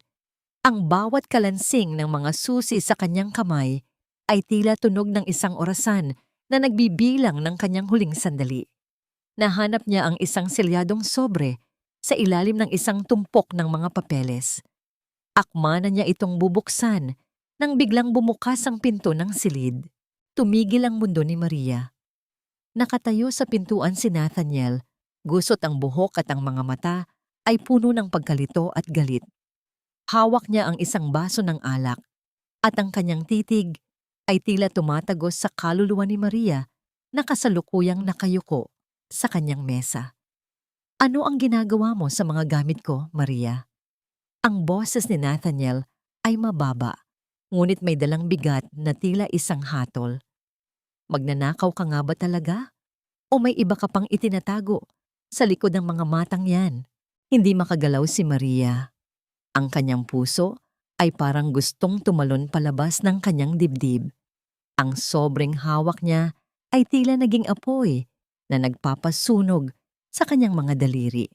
Speaker 1: Ang bawat kalansing ng mga susi sa kanyang kamay ay tila tunog ng isang orasan na nagbibilang ng kanyang huling sandali. Nahanap niya ang isang selyadong sobre sa ilalim ng isang tumpok ng mga papeles. Akma na niya itong bubuksan nang biglang bumukas ang pinto ng silid. Tumigil ang mundo ni Maria. Nakatayo sa pintuan si Nathaniel, gusot ang buhok at ang mga mata ay puno ng pagkalito at galit. Hawak niya ang isang baso ng alak at ang kanyang titig ay tila tumatagos sa kaluluwa ni Maria na kasalukuyang nakayuko sa kanyang mesa. Ano ang ginagawa mo sa mga gamit ko, Maria? Ang boses ni Nathaniel ay mababa, ngunit may dalang bigat na tila isang hatol. Magnanakaw ka nga ba talaga? O may iba ka pang itinatago sa likod ng mga matang yan? Hindi makagalaw si Maria. Ang kanyang puso ay parang gustong tumalon palabas ng kanyang dibdib. Ang sobrang hawak niya ay tila naging apoy na nagpapasunog sa kanyang mga daliri.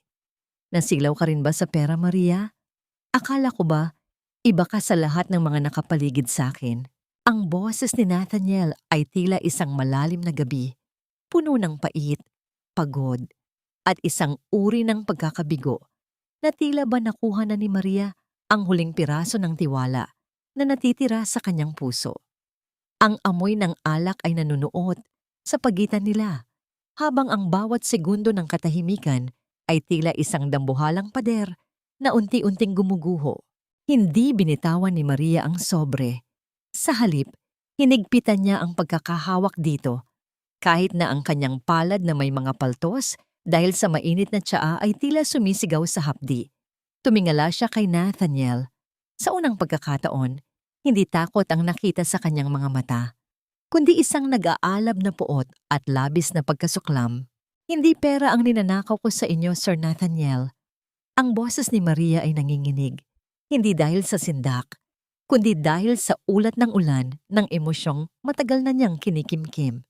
Speaker 1: Nasilaw ka rin ba sa pera, Maria? Akala ko ba iba ka sa lahat ng mga nakapaligid sa akin? Ang boses ni Nathaniel ay tila isang malalim na gabi, puno ng pait, pagod, at isang uri ng pagkakabigo na tila ba nakuha na ni Maria ang huling piraso ng tiwala na natitira sa kanyang puso. Ang amoy ng alak ay nanunuot sa pagitan nila, habang ang bawat segundo ng katahimikan ay tila isang dambuhalang pader na unti-unting gumuguho. Hindi binitawan ni Maria ang sobre. Sa halip, hinigpitan niya ang pagkakahawak dito, kahit na ang kanyang palad na may mga paltos dahil sa mainit na tsaa ay tila sumisigaw sa hapdi. Tumingala siya kay Nathaniel. Sa unang pagkakataon, hindi takot ang nakita sa kanyang mga mata, kundi isang nag-aalab na puot at labis na pagkasuklam. Hindi pera ang ninanakaw ko sa inyo, Sir Nathaniel. Ang boses ni Maria ay nanginginig, hindi dahil sa sindak, kundi dahil sa ulat ng ulan ng emosyong matagal na niyang kinikimkim.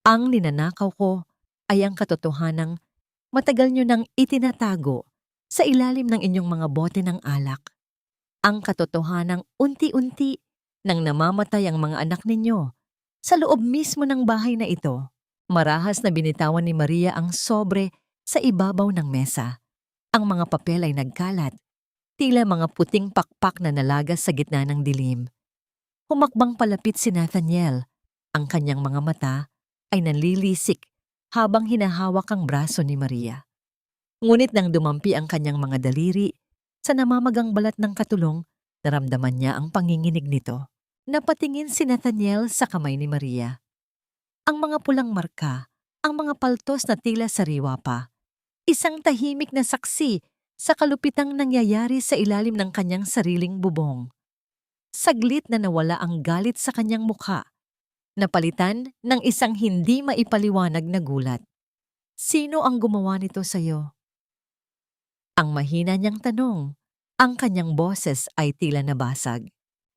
Speaker 1: Ang ninanakaw ko ay ang katotohanang matagal niyo nang itinatago sa ilalim ng inyong mga bote ng alak. Ang katotohanang unti-unti nang namamatay ang mga anak ninyo sa loob mismo ng bahay na ito. Marahas na binitawan ni Maria ang sobre sa ibabaw ng mesa. Ang mga papel ay nagkalat, tila mga puting pakpak na nalagas sa gitna ng dilim. Humakbang palapit si Nathaniel. Ang kanyang mga mata ay nanlilisik habang hinahawak ang braso ni Maria. Ngunit nang dumampi ang kanyang mga daliri sa namamagang balat ng katulong, naramdaman niya ang panginginig nito. Napatingin si Nathaniel sa kamay ni Maria. Ang mga pulang marka, ang mga paltos na tila sariwa pa. Isang tahimik na saksi sa kalupitang nangyayari sa ilalim ng kanyang sariling bubong. Saglit na nawala ang galit sa kanyang mukha, napalitan ng isang hindi maipaliwanag na gulat. Sino ang gumawa nito sa'yo? Ang mahina niyang tanong, ang kanyang boses ay tila nabasag.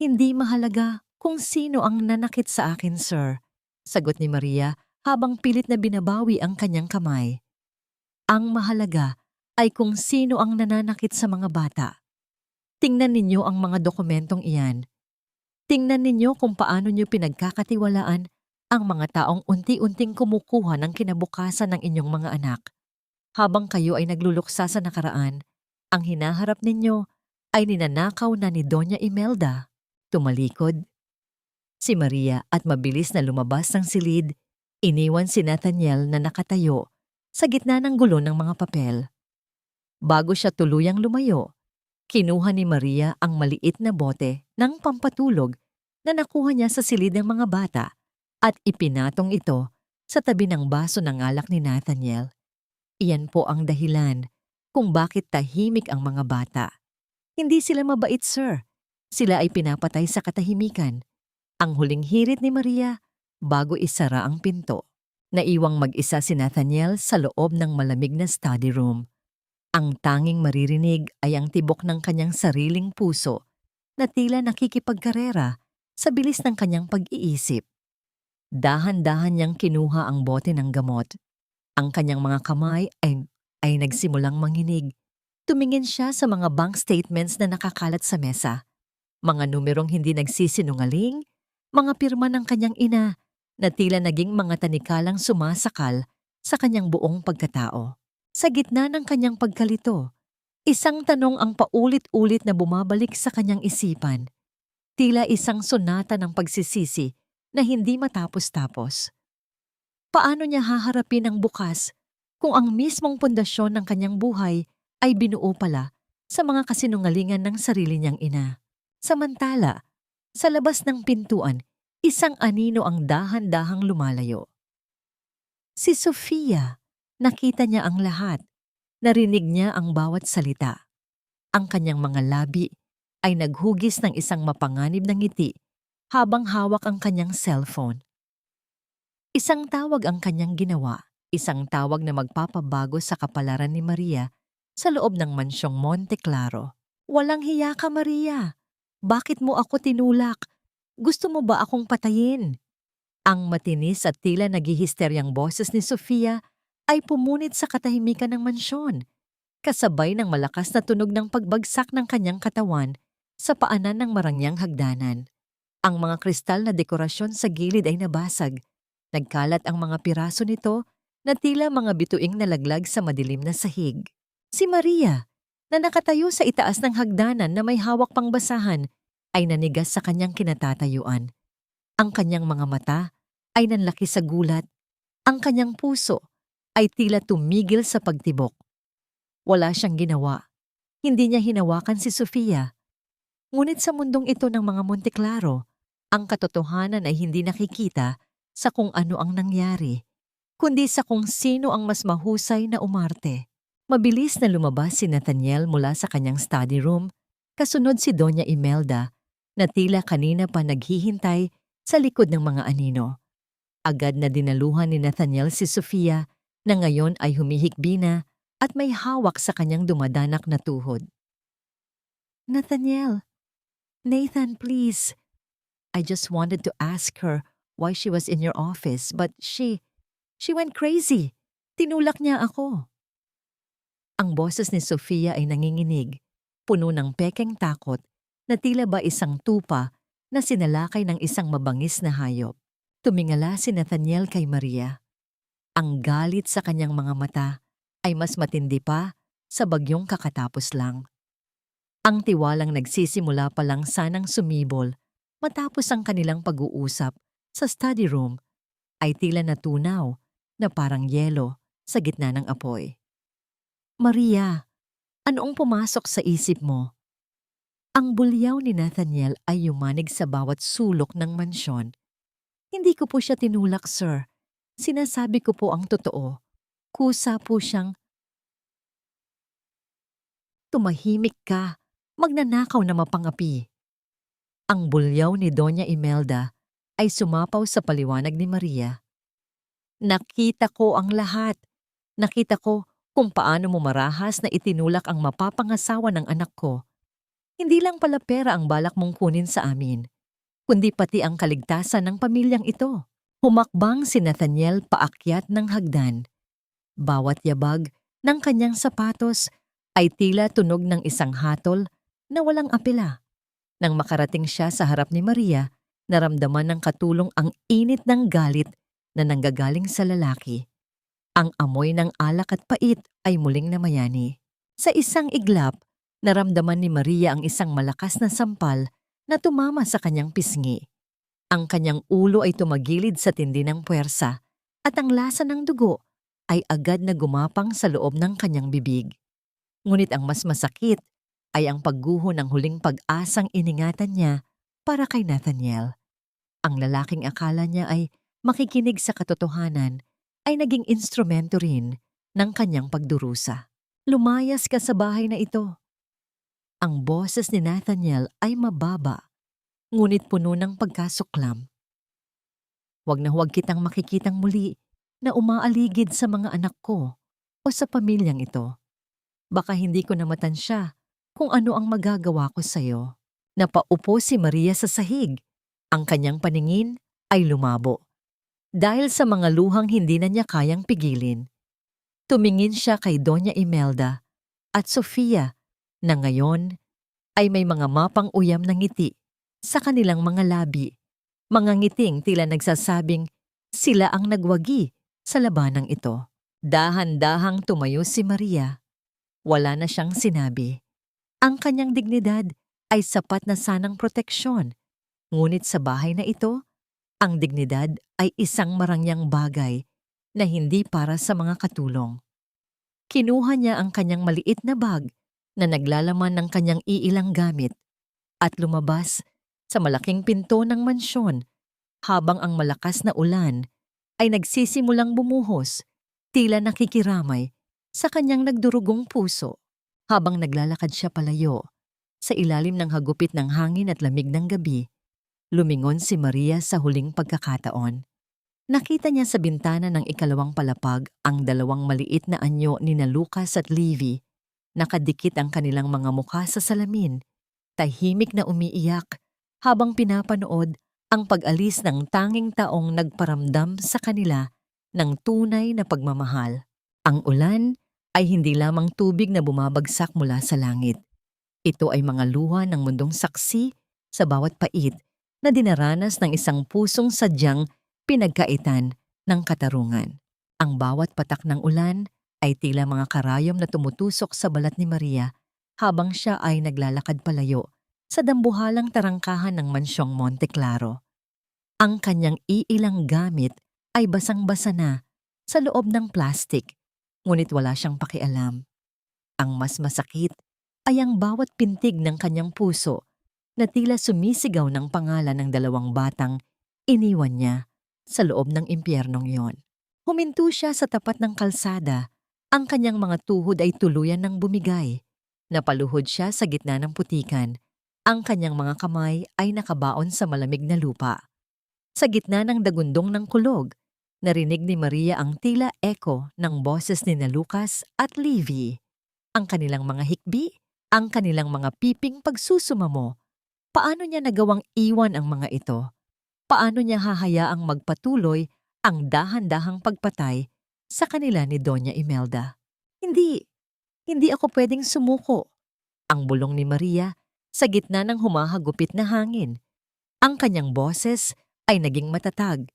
Speaker 1: Hindi mahalaga kung sino ang nanakit sa akin, sir, sagot ni Maria habang pilit na binabawi ang kanyang kamay. Ang mahalaga ay kung sino ang nananakit sa mga bata. Tingnan ninyo ang mga dokumentong iyan. Tingnan ninyo kung paano niyo pinagkakatiwalaan ang mga taong unti-unting kumukuha ng kinabukasan ng inyong mga anak. Habang kayo ay nagluluksa sa nakaraan, ang hinaharap ninyo ay ninanakaw na ni Doña Imelda. Tumalikod si Maria at mabilis na lumabas ng silid, iniwan si Nathaniel na nakatayo sa gitna ng gulo ng mga papel. Bago siya tuluyang lumayo, kinuha ni Maria ang maliit na bote ng pampatulog na nakuha niya sa silid ng mga bata at ipinatong ito sa tabi ng baso ng alak ni Nathaniel. Iyan po ang dahilan kung bakit tahimik ang mga bata. Hindi sila mabait, sir. Sila ay pinapatay sa katahimikan. Ang huling hirit ni Maria bago isara ang pinto. Naiwang mag-isa si Nathaniel sa loob ng malamig na study room. Ang tanging maririnig ay ang tibok ng kanyang sariling puso na tila nakikipagkarera sa bilis ng kanyang pag-iisip. Dahan-dahan niyang kinuha ang bote ng gamot. Ang kanyang mga kamay ay nagsimulang manginig. Tumingin siya sa mga bank statements na nakakalat sa mesa. Mga numerong hindi nagsisinungaling, mga pirma ng kanyang ina na tila naging mga tanikalang sumasakal sa kanyang buong pagkatao. Sa gitna ng kanyang pagkalito, isang tanong ang paulit-ulit na bumabalik sa kanyang isipan. Tila isang sonata ng pagsisisi na hindi matapos-tapos. Paano niya haharapin ang bukas kung ang mismong pundasyon ng kanyang buhay ay binuo pala sa mga kasinungalingan ng sarili niyang ina? Samantala, sa labas ng pintuan, isang anino ang dahan-dahang lumalayo. Si Sofia. Nakita niya ang lahat. Narinig niya ang bawat salita. Ang kanyang mga labi ay naghugis ng isang mapanganib na ngiti habang hawak ang kanyang cellphone. Isang tawag ang kanyang ginawa, isang tawag na magpapabago sa kapalaran ni Maria sa loob ng mansyong Monte Claro. Walang hiya ka, Maria. Bakit mo ako tinulak? Gusto mo ba akong patayin? Ang matinis at tila naghihisteryang boses ni Sofia ay pumunit sa katahimikan ng mansyon, kasabay ng malakas na tunog ng pagbagsak ng kanyang katawan sa paanan ng marangyang hagdanan. Ang mga kristal na dekorasyon sa gilid ay nabasag. Nagkalat ang mga piraso nito na tila mga bituing nalaglag sa madilim na sahig. Si Maria, na nakatayo sa itaas ng hagdanan na may hawak pang basahan, ay nanigas sa kanyang kinatatayuan. Ang kanyang mga mata ay nanlaki sa gulat. Ang kanyang puso ay tila tumigil sa pagtibok. Wala siyang ginawa. Hindi niya hinawakan si Sofia. Ngunit sa mundong ito ng mga Monte Claro, ang katotohanan ay hindi nakikita sa kung ano ang nangyari, kundi sa kung sino ang mas mahusay na umarte. Mabilis na lumabas si Nathaniel mula sa kanyang study room, kasunod si Doña Imelda na tila kanina pa naghihintay sa likod ng mga anino. Agad na dinaluhan ni Nathaniel si Sofia na ngayon ay humihikbi na at may hawak sa kanyang dumadanak na tuhod. Nathaniel, Nathan, please. I just wanted to ask her why she was in your office, but she went crazy. Tinulak niya ako. Ang boses ni Sofia ay nanginginig, puno ng pekeng takot na tila ba isang tupa na sinalakay ng isang mabangis na hayop. Tumingala si Nathaniel kay Maria. Ang galit sa kanyang mga mata ay mas matindi pa sa bagyong kakatapos lang. Ang tiwalang nagsisimula pa lang sanang sumibol matapos ang kanilang pag-uusap sa study room ay tila natunaw na parang yelo sa gitna ng apoy. Maria, ano ang pumasok sa isip mo? Ang bulyaw ni Nathaniel ay yumanig sa bawat sulok ng mansyon. Hindi ko po siya tinulak, sir. Sinasabi ko po ang totoo. Kusa po siyang... Tumahimik ka. Magnanakaw na mapangapi. Ang bulyaw ni Doña Imelda ay sumapaw sa paliwanag ni Maria. Nakita ko ang lahat. Nakita ko kung paano mo marahas na itinulak ang mapapangasawa ng anak ko. Hindi lang pala pera ang balak mong kunin sa amin, kundi pati ang kaligtasan ng pamilyang ito. Humakbang si Nathaniel paakyat ng hagdan. Bawat yabag ng kanyang sapatos ay tila tunog ng isang hatol na walang apela. Nang makarating siya sa harap ni Maria, naramdaman ng katulong ang init ng galit na nanggagaling sa lalaki. Ang amoy ng alak at pait ay muling namayani. Sa isang iglap, naramdaman ni Maria ang isang malakas na sampal na tumama sa kanyang pisngi. Ang kanyang ulo ay tumagilid sa tindi ng puwersa at ang lasa ng dugo ay agad na gumapang sa loob ng kanyang bibig. Ngunit ang mas masakit ay ang pagguho ng huling pag-asang iningatan niya para kay Nathaniel. Ang lalaking akala niya ay makikinig sa katotohanan ay naging instrumento rin ng kanyang pagdurusa. Lumayas ka sa bahay na ito. Ang boses ni Nathaniel ay mababa, ngunit puno ng pagkasuklam. Huwag na huwag kitang makikitang muli na umaaligid sa mga anak ko o sa pamilyang ito. Baka hindi ko namatansya kung ano ang magagawa ko sa'yo. Napaupo si Maria sa sahig. Ang kanyang paningin ay lumabo. Dahil sa mga luhang hindi na niya kayang pigilin. Tumingin siya kay Doña Imelda at Sofia na ngayon ay may mga mapang uyam na ngiti sa kanilang mga labi. Mga ngiting tila nagsasabing sila ang nagwagi sa labanang ito. Dahan-dahang tumayo si Maria. Wala na siyang sinabi. Ang kanyang dignidad ay sapat na sanang proteksyon. Ngunit sa bahay na ito, ang dignidad ay isang marangyang bagay na hindi para sa mga katulong. Kinuha niya ang kanyang maliit na bag na naglalaman ng kanyang iilang gamit at lumabas sa malaking pinto ng mansyon habang ang malakas na ulan ay nagsisimulang bumuhos, tila nakikiramay sa kanyang nagdurugong puso. Habang naglalakad siya palayo, sa ilalim ng hagupit ng hangin at lamig ng gabi, lumingon si Maria sa huling pagkakataon. Nakita niya sa bintana ng ikalawang palapag ang dalawang maliit na anyo ni na Lucas at Livy. Nakadikit ang kanilang mga mukha sa salamin, tahimik na umiiyak habang pinapanood ang pag-alis ng tanging taong nagparamdam sa kanila ng tunay na pagmamahal. Ang ulan ay hindi lamang tubig na bumabagsak mula sa langit. Ito ay mga luha ng mundong saksi sa bawat pait na dinaranas ng isang pusong sadyang pinagkaitan ng katarungan. Ang bawat patak ng ulan ay tila mga karayom na tumutusok sa balat ni Maria habang siya ay naglalakad palayo sa dambuhalang tarangkahan ng mansyong Monte Claro. Ang kanyang iilang gamit ay basang-basa na sa loob ng plastik, ngunit wala siyang pakialam. Ang mas masakit ay ang bawat pintig ng kanyang puso na tila sumisigaw ng pangalan ng dalawang batang iniwan niya sa loob ng impyernong yon. Huminto siya sa tapat ng kalsada. Ang kanyang mga tuhod ay tuluyan ng bumigay. Napaluhod siya sa gitna ng putikan. Ang kanyang mga kamay ay nakabaon sa malamig na lupa. Sa gitna ng dagundong ng kulog, narinig ni Maria ang tila echo ng boses ni na Lucas at Livy. Ang kanilang mga hikbi, ang kanilang mga piping pagsusumamo. Paano niya nagawang iwan ang mga ito? Paano niya hahayaang magpatuloy ang dahan-dahang pagpatay sa kanila ni Doña Imelda? Hindi ako pwedeng sumuko. Ang bulong ni Maria sa gitna ng humahagupit na hangin. Ang kanyang boses ay naging matatag,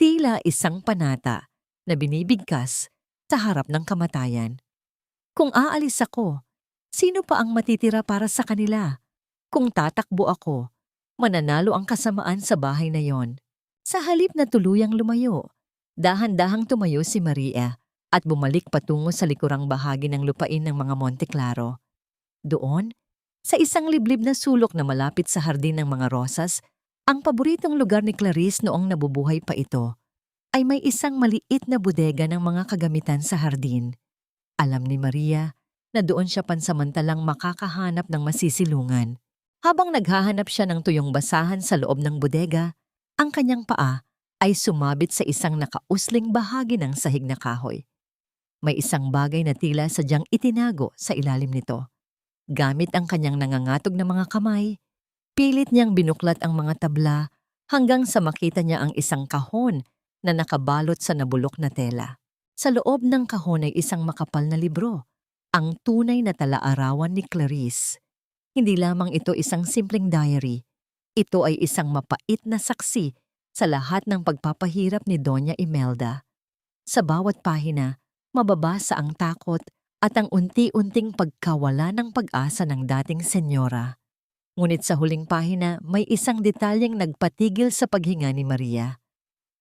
Speaker 1: tila isang panata na binibigkas sa harap ng kamatayan. Kung aalis ako, sino pa ang matitira para sa kanila? Kung tatakbo ako, mananalo ang kasamaan sa bahay na yon. Sa halip na tuluyang lumayo, dahan-dahang tumayo si Maria at bumalik patungo sa likurang bahagi ng lupain ng mga Monte Claro. Doon, sa isang liblib na sulok na malapit sa hardin ng mga rosas, ang paboritong lugar ni Clarice noong nabubuhay pa ito, ay may isang maliit na bodega ng mga kagamitan sa hardin. Alam ni Maria na doon siya pansamantalang makakahanap ng masisilungan. Habang naghahanap siya ng tuyong basahan sa loob ng bodega, ang kanyang paa ay sumabit sa isang nakausling bahagi ng sahig na kahoy. May isang bagay na tila sadyang itinago sa ilalim nito. Gamit ang kanyang nangangatog na mga kamay, pilit niyang binuklat ang mga tabla hanggang sa makita niya ang isang kahon na nakabalot sa nabulok na tela. Sa loob ng kahon ay isang makapal na libro, ang tunay na tala-arawan ni Clarice. Hindi lamang ito isang simpleng diary. Ito ay isang mapait na saksi sa lahat ng pagpapahirap ni Doña Imelda. Sa bawat pahina, mababasa ang takot at ang unti-unting pagkawala ng pag-asa ng dating senyora. Ngunit sa huling pahina, may isang detalyeng nagpatigil sa paghinga ni Maria.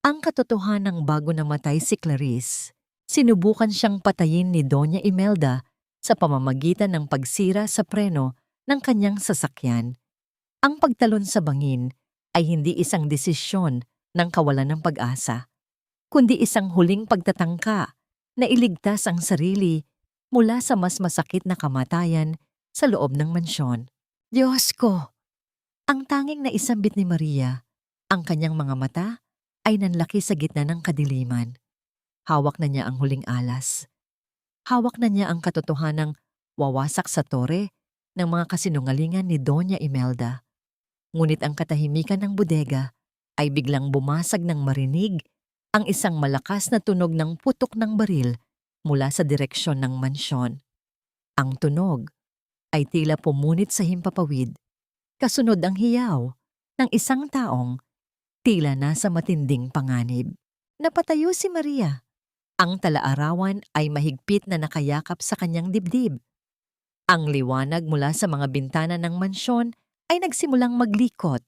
Speaker 1: Ang katotohanang bago namatay si Clarice, sinubukan siyang patayin ni Doña Imelda sa pamamagitan ng pagsira sa preno ng kanyang sasakyan. Ang pagtalon sa bangin ay hindi isang desisyon ng kawalan ng pag-asa, kundi isang huling pagtatangka na iligtas ang sarili mula sa mas masakit na kamatayan sa loob ng mansyon. Diyos ko! Ang tanging naisambit ni Maria, ang kanyang mga mata ay nanlaki sa gitna ng kadiliman. Hawak na niya ang huling alas. Hawak na niya ang katotohanang wawasak sa tore ng mga kasinungalingan ni Doña Imelda. Ngunit ang katahimikan ng bodega ay biglang bumasag ng marinig ang isang malakas na tunog ng putok ng baril mula sa direksyon ng mansyon. Ang tunog ay tila pumunit sa himpapawid, kasunod ang hiyaw ng isang taong tila nasa matinding panganib. Napatayo si Maria. Ang tala-arawan ay mahigpit na nakayakap sa kanyang dibdib. Ang liwanag mula sa mga bintana ng mansyon ay nagsimulang maglikot,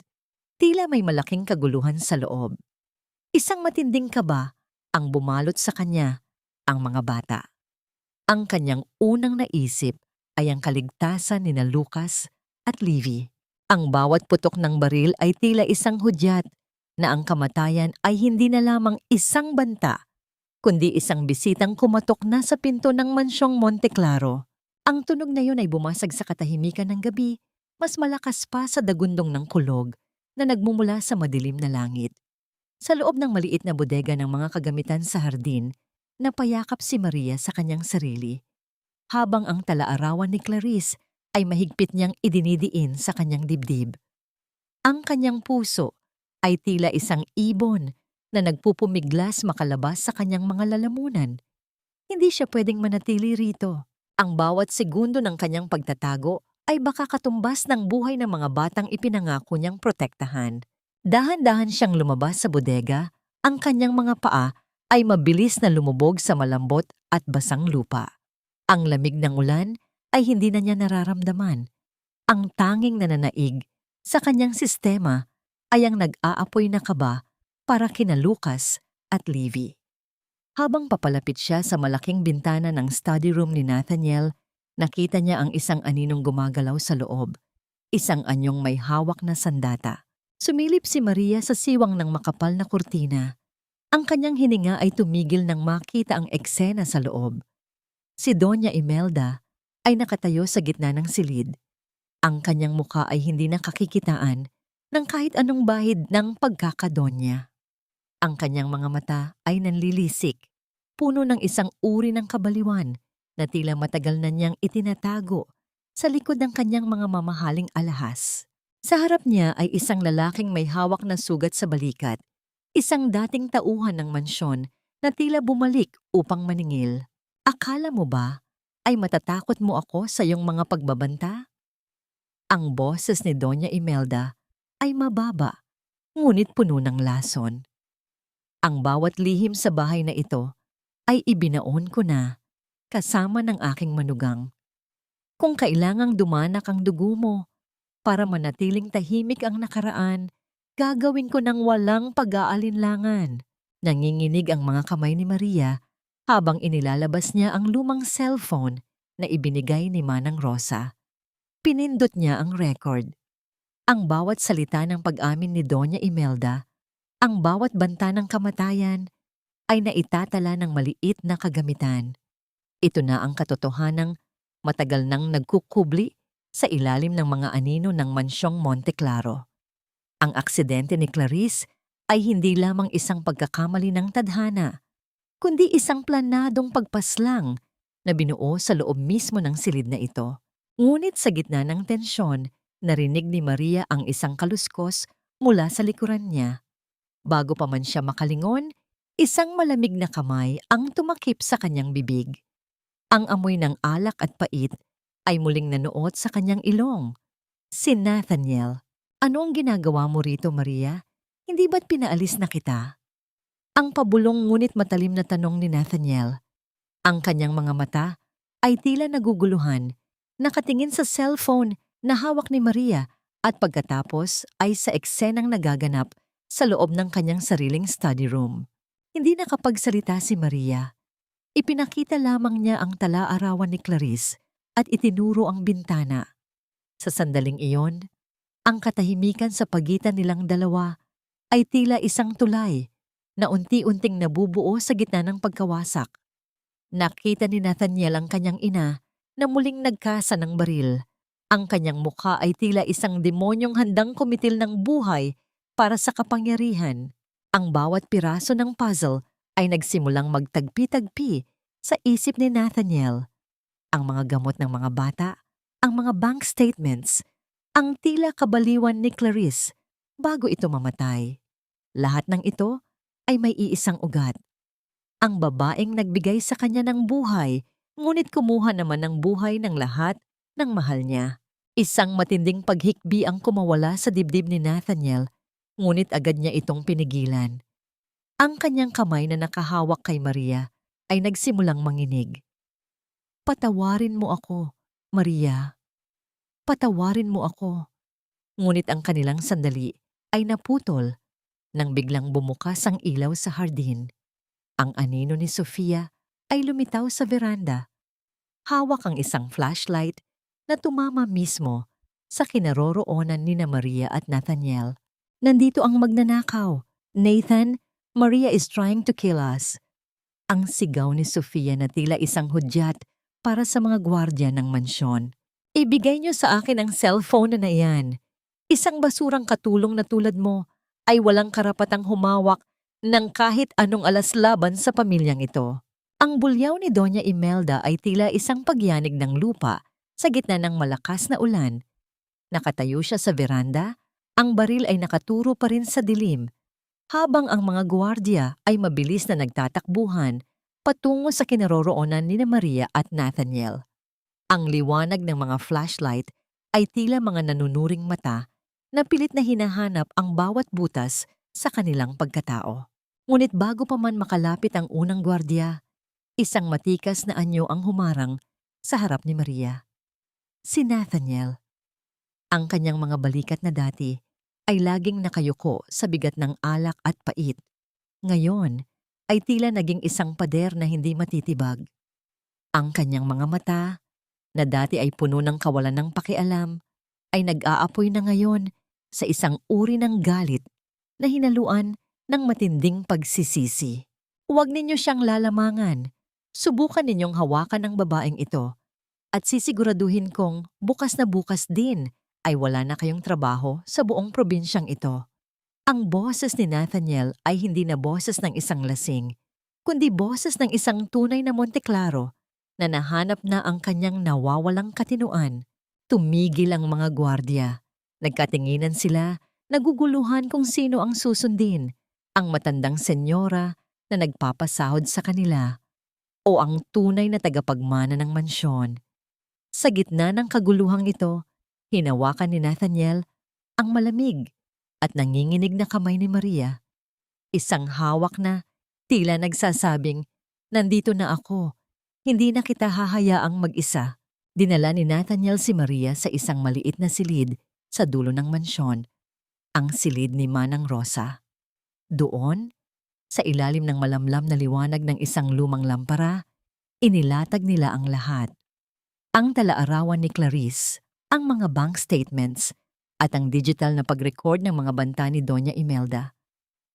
Speaker 1: tila may malaking kaguluhan sa loob. Isang matinding kaba ang bumalot sa kanya, ang mga bata. Ang kanyang unang naisip ay ang kaligtasan ni na Lucas at Livy. Ang bawat putok ng baril ay tila isang hudyat na ang kamatayan ay hindi na lamang isang banta, kundi isang bisitang kumatok na sa pinto ng mansyong Monte Claro. Ang tunog na yun ay bumasag sa katahimikan ng gabi, mas malakas pa sa dagundong ng kulog na nagmumula sa madilim na langit. Sa loob ng maliit na bodega ng mga kagamitan sa hardin, napayakap si Maria sa kanyang sarili, habang ang talaarawan ni Clarice ay mahigpit niyang idinidiin sa kanyang dibdib. Ang kanyang puso ay tila isang ibon na nagpupumiglas makalabas sa kanyang mga lalamunan. Hindi siya pwedeng manatili rito. Ang bawat segundo ng kanyang pagtatago ay baka katumbas ng buhay ng mga batang ipinangako niyang protektahan. Dahan-dahan siyang lumabas sa bodega, ang kanyang mga paa ay mabilis na lumubog sa malambot at basang lupa. Ang lamig ng ulan ay hindi na niya nararamdaman. Ang tanging nananaig sa kanyang sistema ay ang nag-aapoy na kaba para kina Lucas at Livy. Habang papalapit siya sa malaking bintana ng study room ni Nathaniel, nakita niya ang isang aninong gumagalaw sa loob, isang anyong may hawak na sandata. Sumilip si Maria sa siwang ng makapal na kurtina. Ang kanyang hininga ay tumigil nang makita ang eksena sa loob. Si Doña Imelda ay nakatayo sa gitna ng silid. Ang kanyang mukha ay hindi nakakikitaan ng kahit anong bahid ng pagkakadonya. Ang kanyang mga mata ay nanlilisik, puno ng isang uri ng kabaliwan na tila matagal na niyang itinatago sa likod ng kanyang mga mamahaling alahas. Sa harap niya ay isang lalaking may hawak na sugat sa balikat, isang dating tauhan ng mansyon na tila bumalik upang maningil. Akala mo ba ay matatakot mo ako sa iyong mga pagbabanta? Ang boses ni Doña Imelda ay mababa, ngunit puno ng lason. Ang bawat lihim sa bahay na ito ay ibinaon ko na, kasama ng aking manugang. Kung kailangang dumanak ang dugo mo para manatiling tahimik ang nakaraan, gagawin ko ng walang pag-aalinlangan. Nanginginig ang mga kamay ni Maria habang inilalabas niya ang lumang cellphone na ibinigay ni Manang Rosa. Pinindot niya ang record. Ang bawat salita ng pag-amin ni Doña Imelda, ang bawat banta ng kamatayan, ay naitatala ng maliit na kagamitan. Ito na ang katotohanang matagal nang nagkukubli sa ilalim ng mga anino ng mansyong Monte Claro. Ang aksidente ni Clarice ay hindi lamang isang pagkakamali ng tadhana, kundi isang planadong pagpaslang na binuo sa loob mismo ng silid na ito. Ngunit sa gitna ng tensyon, narinig ni Maria ang isang kaluskos mula sa likuran niya. Bago pa man siya makalingon, isang malamig na kamay ang tumakip sa kanyang bibig. Ang amoy ng alak at pait ay muling nanuot sa kanyang ilong. Si Nathaniel. Ano ang ginagawa mo rito, Maria? Hindi ba't pinaalis na kita? Ang pabulong ngunit matalim na tanong ni Nathaniel. Ang kanyang mga mata ay tila naguguluhan, nakatingin sa cellphone na hawak ni Maria at pagkatapos ay sa eksenang nagaganap sa loob ng kanyang sariling study room. Hindi nakapagsalita si Maria. Ipinakita lamang niya ang tala-arawan ni Clarice at itinuro ang bintana. Sa sandaling iyon, ang katahimikan sa pagitan nilang dalawa ay tila isang tulay na unti-unting nabubuo sa gitna ng pagkawasak. Nakita ni Nathaniel ang kanyang ina na muling nagkasa ng baril. Ang kanyang mukha ay tila isang demonyong handang kumitil ng buhay para sa kapangyarihan. Ang bawat piraso ng puzzle ay nagsimulang magtagpi-tagpi sa isip ni Nathaniel. Ang mga gamot ng mga bata, ang mga bank statements, ang tila kabaliwan ni Clarice bago ito mamatay. Lahat ng ito ay may iisang ugat. Ang babaeng nagbigay sa kanya ng buhay, ngunit kumuha naman ng buhay ng lahat ng mahal niya. Isang matinding paghikbi ang kumawala sa dibdib ni Nathaniel, ngunit agad niya itong pinigilan. Ang kanyang kamay na nakahawak kay Maria ay nagsimulang manginig. Patawarin mo ako, Maria. Patawarin mo ako. Ngunit ang kanilang sandali ay naputol nang biglang bumukas ang ilaw sa hardin. Ang anino ni Sofia ay lumitaw sa veranda. Hawak ang isang flashlight na tumama mismo sa kinaroroonan ni Maria at Nathaniel. Nandito ang magnanakaw. Nathan, Maria is trying to kill us. Ang sigaw ni Sofia na tila isang hudyat para sa mga gwardya ng mansyon. Ibigay niyo sa akin ang cellphone na yan. Isang basurang katulong na tulad mo ay walang karapatang humawak ng kahit anong alas laban sa pamilyang ito. Ang bulyaw ni Doña Imelda ay tila isang pagyanig ng lupa sa gitna ng malakas na ulan. Nakatayo siya sa veranda, ang baril ay nakaturo pa rin sa dilim, habang ang mga gwardya ay mabilis na nagtatakbuhan patungo sa kinaroroonan ni Maria at Nathaniel. Ang liwanag ng mga flashlight ay tila mga nanunuring mata na pilit na hinahanap ang bawat butas sa kanilang pagkatao. Ngunit bago pa man makalapit ang unang gwardya, isang matikas na anyo ang humarang sa harap ni Maria. Si Nathaniel. Ang kanyang mga balikat na dati ay laging nakayuko sa bigat ng alak at pait. Ngayon ay tila naging isang pader na hindi matitibag. Ang kanyang mga mata, na dati ay puno ng kawalan ng pakialam, ay nag-aapoy na ngayon sa isang uri ng galit na hinaluan ng matinding pagsisisi. Huwag ninyo siyang lalamangan. Subukan ninyong hawakan ang babaeng ito at sisiguraduhin kong bukas na bukas din ay wala na kayong trabaho sa buong probinsyang ito. Ang boses ni Nathaniel ay hindi na boses ng isang lasing, kundi boses ng isang tunay na Monteclaro na nahanap na ang kanyang nawawalang katinuan. Tumigil ang mga gwardya. Nagkatinginan sila, naguguluhan kung sino ang susundin, ang matandang senyora na nagpapasahod sa kanila o ang tunay na tagapagmana ng mansyon. Sa gitna ng kaguluhang ito, hinawakan ni Nathaniel ang malamig at nanginginig na kamay ni Maria. Isang hawak na tila nagsasabing, "Nandito na ako, hindi na kita hahayaang mag-isa." Dinala ni Nathaniel si Maria sa isang maliit na silid sa dulo ng mansyon, ang silid ni Manang Rosa. Doon, sa ilalim ng malamlam na liwanag ng isang lumang lampara, inilatag nila ang lahat. Ang talaarawan ni Clarice, ang mga bank statements, at ang digital na pag-record ng mga banta ni Doña Imelda.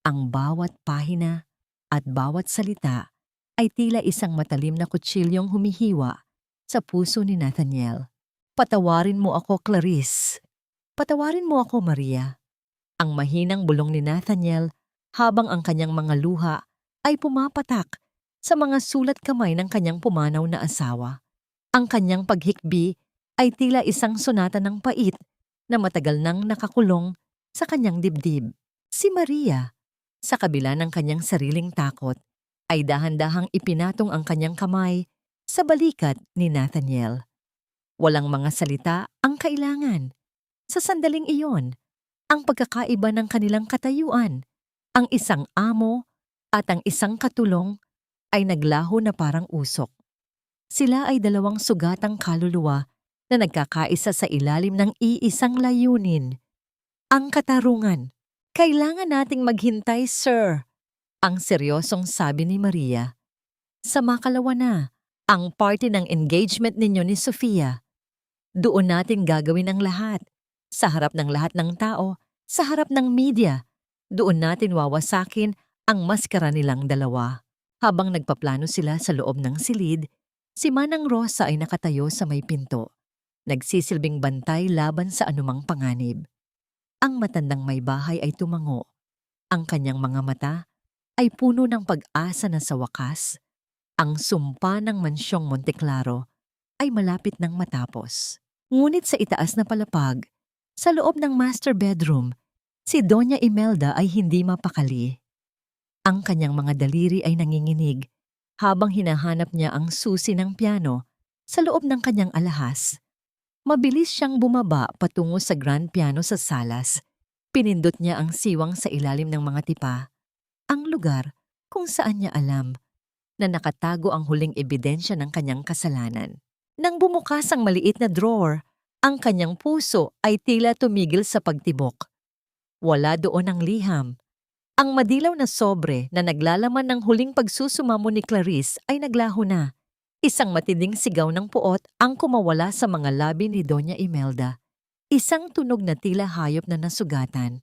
Speaker 1: Ang bawat pahina at bawat salita ay tila isang matalim na kutsilyong humihiwa sa puso ni Nathaniel. "Patawarin mo ako, Clarice. Patawarin mo ako, Maria." Ang mahinang bulong ni Nathaniel habang ang kanyang mga luha ay pumapatak sa mga sulat kamay ng kanyang pumanaw na asawa. Ang kanyang paghikbi ay tila isang sonata ng pait na matagal nang nakakulong sa kanyang dibdib. Si Maria, sa kabila ng kanyang sariling takot, ay dahan-dahang ipinatong ang kanyang kamay sa balikat ni Nathaniel. Walang mga salita ang kailangan. Sa sandaling iyon, ang pagkakaiba ng kanilang katayuan, ang isang amo at ang isang katulong ay naglaho na parang usok. Sila ay dalawang sugatang kaluluwa na nagkakaisa sa ilalim ng iisang layunin. Ang katarungan. "Kailangan nating maghintay, sir," ang seryosong sabi ni Maria. "Sa makalawa na, ang party ng engagement ninyo ni Sofia. Doon natin gagawin ang lahat. Sa harap ng lahat ng tao, sa harap ng media. Doon natin wawasakin ang maskara nilang dalawa." Habang nagpaplano sila sa loob ng silid, si Manang Rosa ay nakatayo sa may pinto, nagsisilbing bantay laban sa anumang panganib. Ang matandang may bahay ay tumango. Ang kanyang mga mata ay puno ng pag-asa na sa wakas, ang sumpa ng mansyong Monteclaro ay malapit nang matapos. Ngunit sa itaas na palapag, sa loob ng master bedroom, si Doña Imelda ay hindi mapakali. Ang kanyang mga daliri ay nanginginig habang hinahanap niya ang susi ng piano sa loob ng kanyang alahas. Mabilis siyang bumaba patungo sa grand piano sa salas. Pinindot niya ang siwang sa ilalim ng mga tipa, ang lugar kung saan niya alam na nakatago ang huling ebidensya ng kanyang kasalanan. Nang bumukas ang maliit na drawer, ang kanyang puso ay tila tumigil sa pagtibok. Wala doon ang liham. Ang madilaw na sobre na naglalaman ng huling pagsusumamo ni Clarice ay naglaho na. Isang matinding sigaw ng puot ang kumawala sa mga labi ni Doña Imelda. Isang tunog na tila hayop na nasugatan.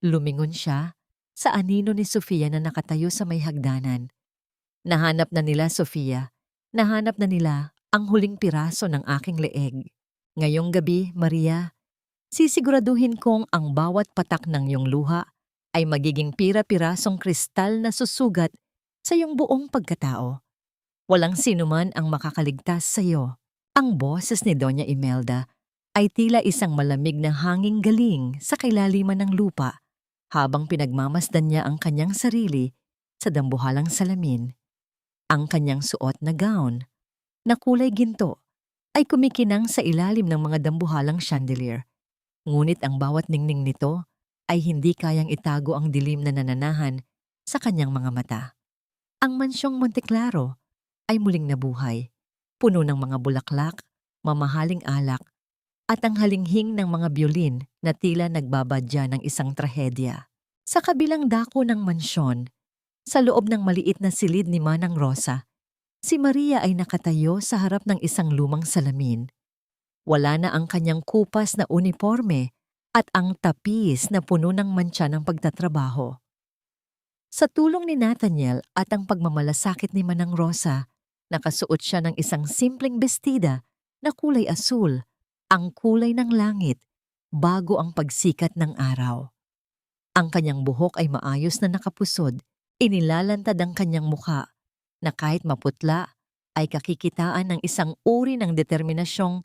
Speaker 1: Lumingon siya sa anino ni Sofia na nakatayo sa may hagdanan. Nahanap na nila, Sofia. Nahanap na nila ang huling piraso ng aking leeg. Ngayong gabi, Maria, sisiguraduhin kong ang bawat patak ng iyong luha ay magiging pira-pirasong kristal na susugat sa iyong buong pagkatao. Walang sinuman ang makakaligtas sa iyo. Ang boses ni Doña Imelda ay tila isang malamig na hanging galing sa kailaliman ng lupa habang pinagmamasdan niya ang kanyang sarili sa dambuhalang salamin. Ang kanyang suot na gown, na kulay ginto, ay kumikinang sa ilalim ng mga dambuhalang chandelier. Ngunit ang bawat ningning nito ay hindi kayang itago ang dilim na nananahan sa kanyang mga mata. Ang mansyong Monteclaro ay muling nabuhay, puno ng mga bulaklak, mamahaling alak, at ang halinghing ng mga biolin na tila nagbabadya ng isang trahedya. Sa kabilang dako ng mansyon, sa loob ng maliit na silid ni Manang Rosa, si Maria ay nakatayo sa harap ng isang lumang salamin. Wala na ang kanyang kupas na uniforme at ang tapis na puno ng mantsa ng pagtatrabaho. Sa tulong ni Nathaniel at ang pagmamalasakit ni Manang Rosa, nakasuot siya ng isang simpleng bestida na kulay asul, ang kulay ng langit, bago ang pagsikat ng araw. Ang kanyang buhok ay maayos na nakapusod, inilalantad ang kanyang mukha, na kahit maputla ay kakikitaan ng isang uri ng determinasyong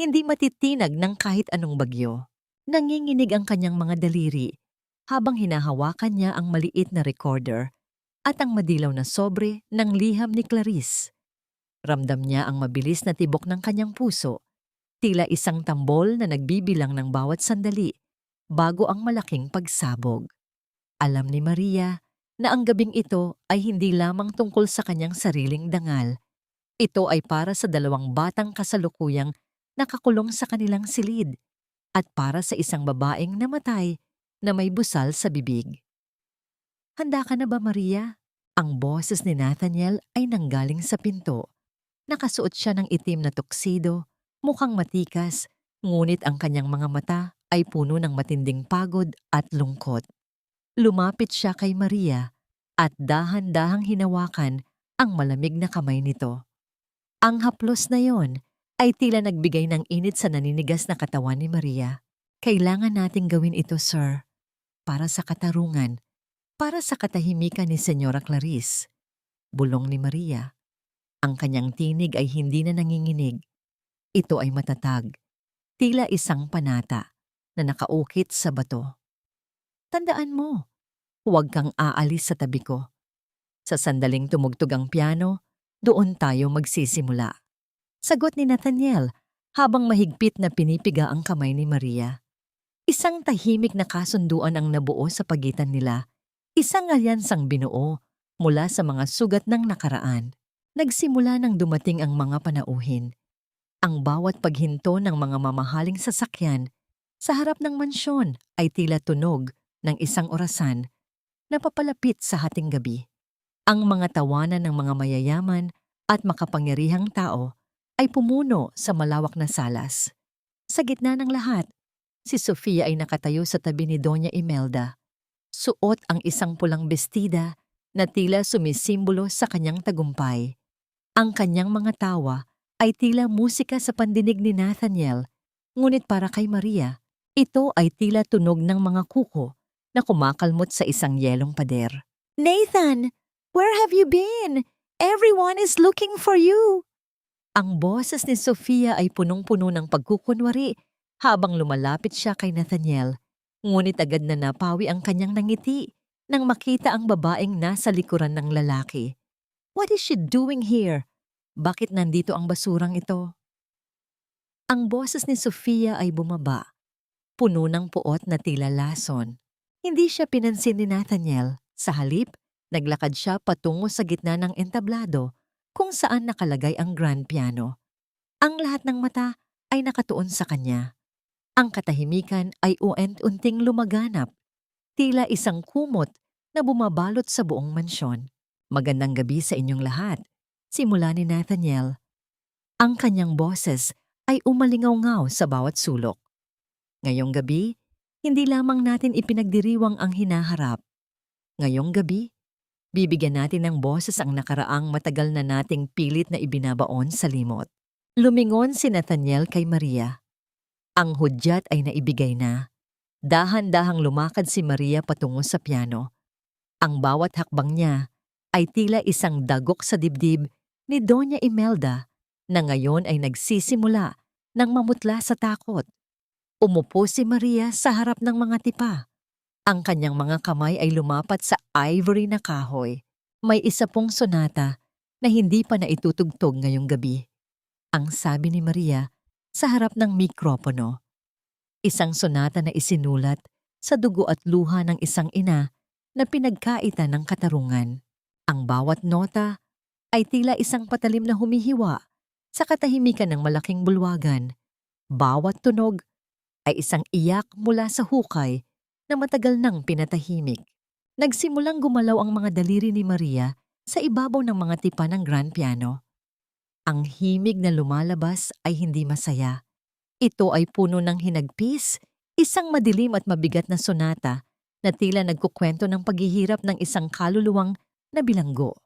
Speaker 1: hindi matitinag ng kahit anong bagyo. Nanginginig ang kanyang mga daliri habang hinahawakan niya ang maliit na recorder at ang madilaw na sobre ng liham ni Clarice. Ramdam niya ang mabilis na tibok ng kanyang puso, tila isang tambol na nagbibilang ng bawat sandali bago ang malaking pagsabog. Alam ni Maria na ang gabing ito ay hindi lamang tungkol sa kanyang sariling dangal. Ito ay para sa dalawang batang kasalukuyang nakakulong sa kanilang silid at para sa isang babaeng namatay na may busal sa bibig. Handa ka na ba, Maria? Ang boses ni Nathaniel ay nanggaling sa pinto. Nakasuot siya ng itim na tuxedo, mukhang matikas, ngunit ang kanyang mga mata ay puno ng matinding pagod at lungkot. Lumapit siya kay Maria at dahan-dahang hinawakan ang malamig na kamay nito. Ang haplos na yon ay tila nagbigay ng init sa naninigas na katawan ni Maria. Kailangan nating gawin ito, sir, para sa katarungan, para sa katahimikan ni Senyora Clarice. Bulong ni Maria. Ang kanyang tinig ay hindi na nanginginig. Ito ay matatag, tila isang panata na nakaukit sa bato. Tandaan mo, huwag kang aalis sa tabi ko. Sa sandaling tumugtog ang piano, doon tayo magsisimula. Sagot ni Nathaniel habang mahigpit na pinipiga ang kamay ni Maria. Isang tahimik na kasunduan ang nabuo sa pagitan nila. Isang alyansang binuo mula sa mga sugat ng nakaraan. Nagsimula nang dumating ang mga panauhin. Ang bawat paghinto ng mga mamahaling sasakyan sa harap ng mansyon ay tila tunog ng isang orasan na papalapit sa hating gabi. Ang mga tawanan ng mga mayayaman at makapangyarihang tao ay pumuno sa malawak na salas. Sa gitna ng lahat, si Sofia ay nakatayo sa tabi ni Doña Imelda. Suot ang isang pulang bestida na tila sumisimbolo sa kanyang tagumpay. Ang kanyang mga tawa ay tila musika sa pandinig ni Nathaniel, ngunit para kay Maria, ito ay tila tunog ng mga kuko na kumakalmot sa isang yelong pader. "Nathan, where have you been? Everyone is looking for you." Ang boses ni Sofia ay punong-puno ng pagkukunwari habang lumalapit siya kay Nathaniel, ngunit agad na napawi ang kanyang nangiti nang makita ang babaeng nasa likuran ng lalaki. What is she doing here? Bakit nandito ang basurang ito? Ang boses ni Sofia ay bumaba, puno ng puot na tila lason. Hindi siya pinansin ni Nathaniel. Sa halip, naglakad siya patungo sa gitna ng entablado kung saan nakalagay ang grand piano. Ang lahat ng mata ay nakatuon sa kanya. Ang katahimikan ay unti-unting lumaganap, tila isang kumot na bumabalot sa buong mansyon. "Magandang gabi sa inyong lahat," simula ni Nathaniel. Ang kanyang boses ay umalingaw-ngaw sa bawat sulok. Ngayong gabi, hindi lamang natin ipinagdiriwang ang hinaharap. Ngayong gabi, Bibigyan natin ng boses ang nakaraang matagal na nating pilit na ibinabaon sa limot. Lumingon si Nathaniel kay Maria. Ang hudyat ay naibigay na. Dahan-dahang lumakad si Maria patungo sa piano. Ang bawat hakbang niya ay tila isang dagok sa dibdib ni Doña Imelda na ngayon ay nagsisimula ng mamutla sa takot. Umupo si Maria sa harap ng mga tipa. Ang kanyang mga kamay ay lumapat sa ivory na kahoy. May isa pong sonata na hindi pa naitutugtog ngayong gabi. Ang sabi ni Maria sa harap ng mikropono. Isang sonata na isinulat sa dugo at luha ng isang ina na pinagkaitan ng katarungan. Ang bawat nota ay tila isang patalim na humihiwa sa katahimikan ng malaking bulwagan. Bawat tunog ay isang iyak mula sa hukay na matagal nang pinatahimik. Nagsimulang gumalaw ang mga daliri ni Maria sa ibabaw ng mga tipa ng grand piano. Ang himig na lumalabas ay hindi masaya. Ito ay puno ng hinagpis, isang madilim at mabigat na sonata na tila nagkukwento ng paghihirap ng isang kaluluwang na bilanggo.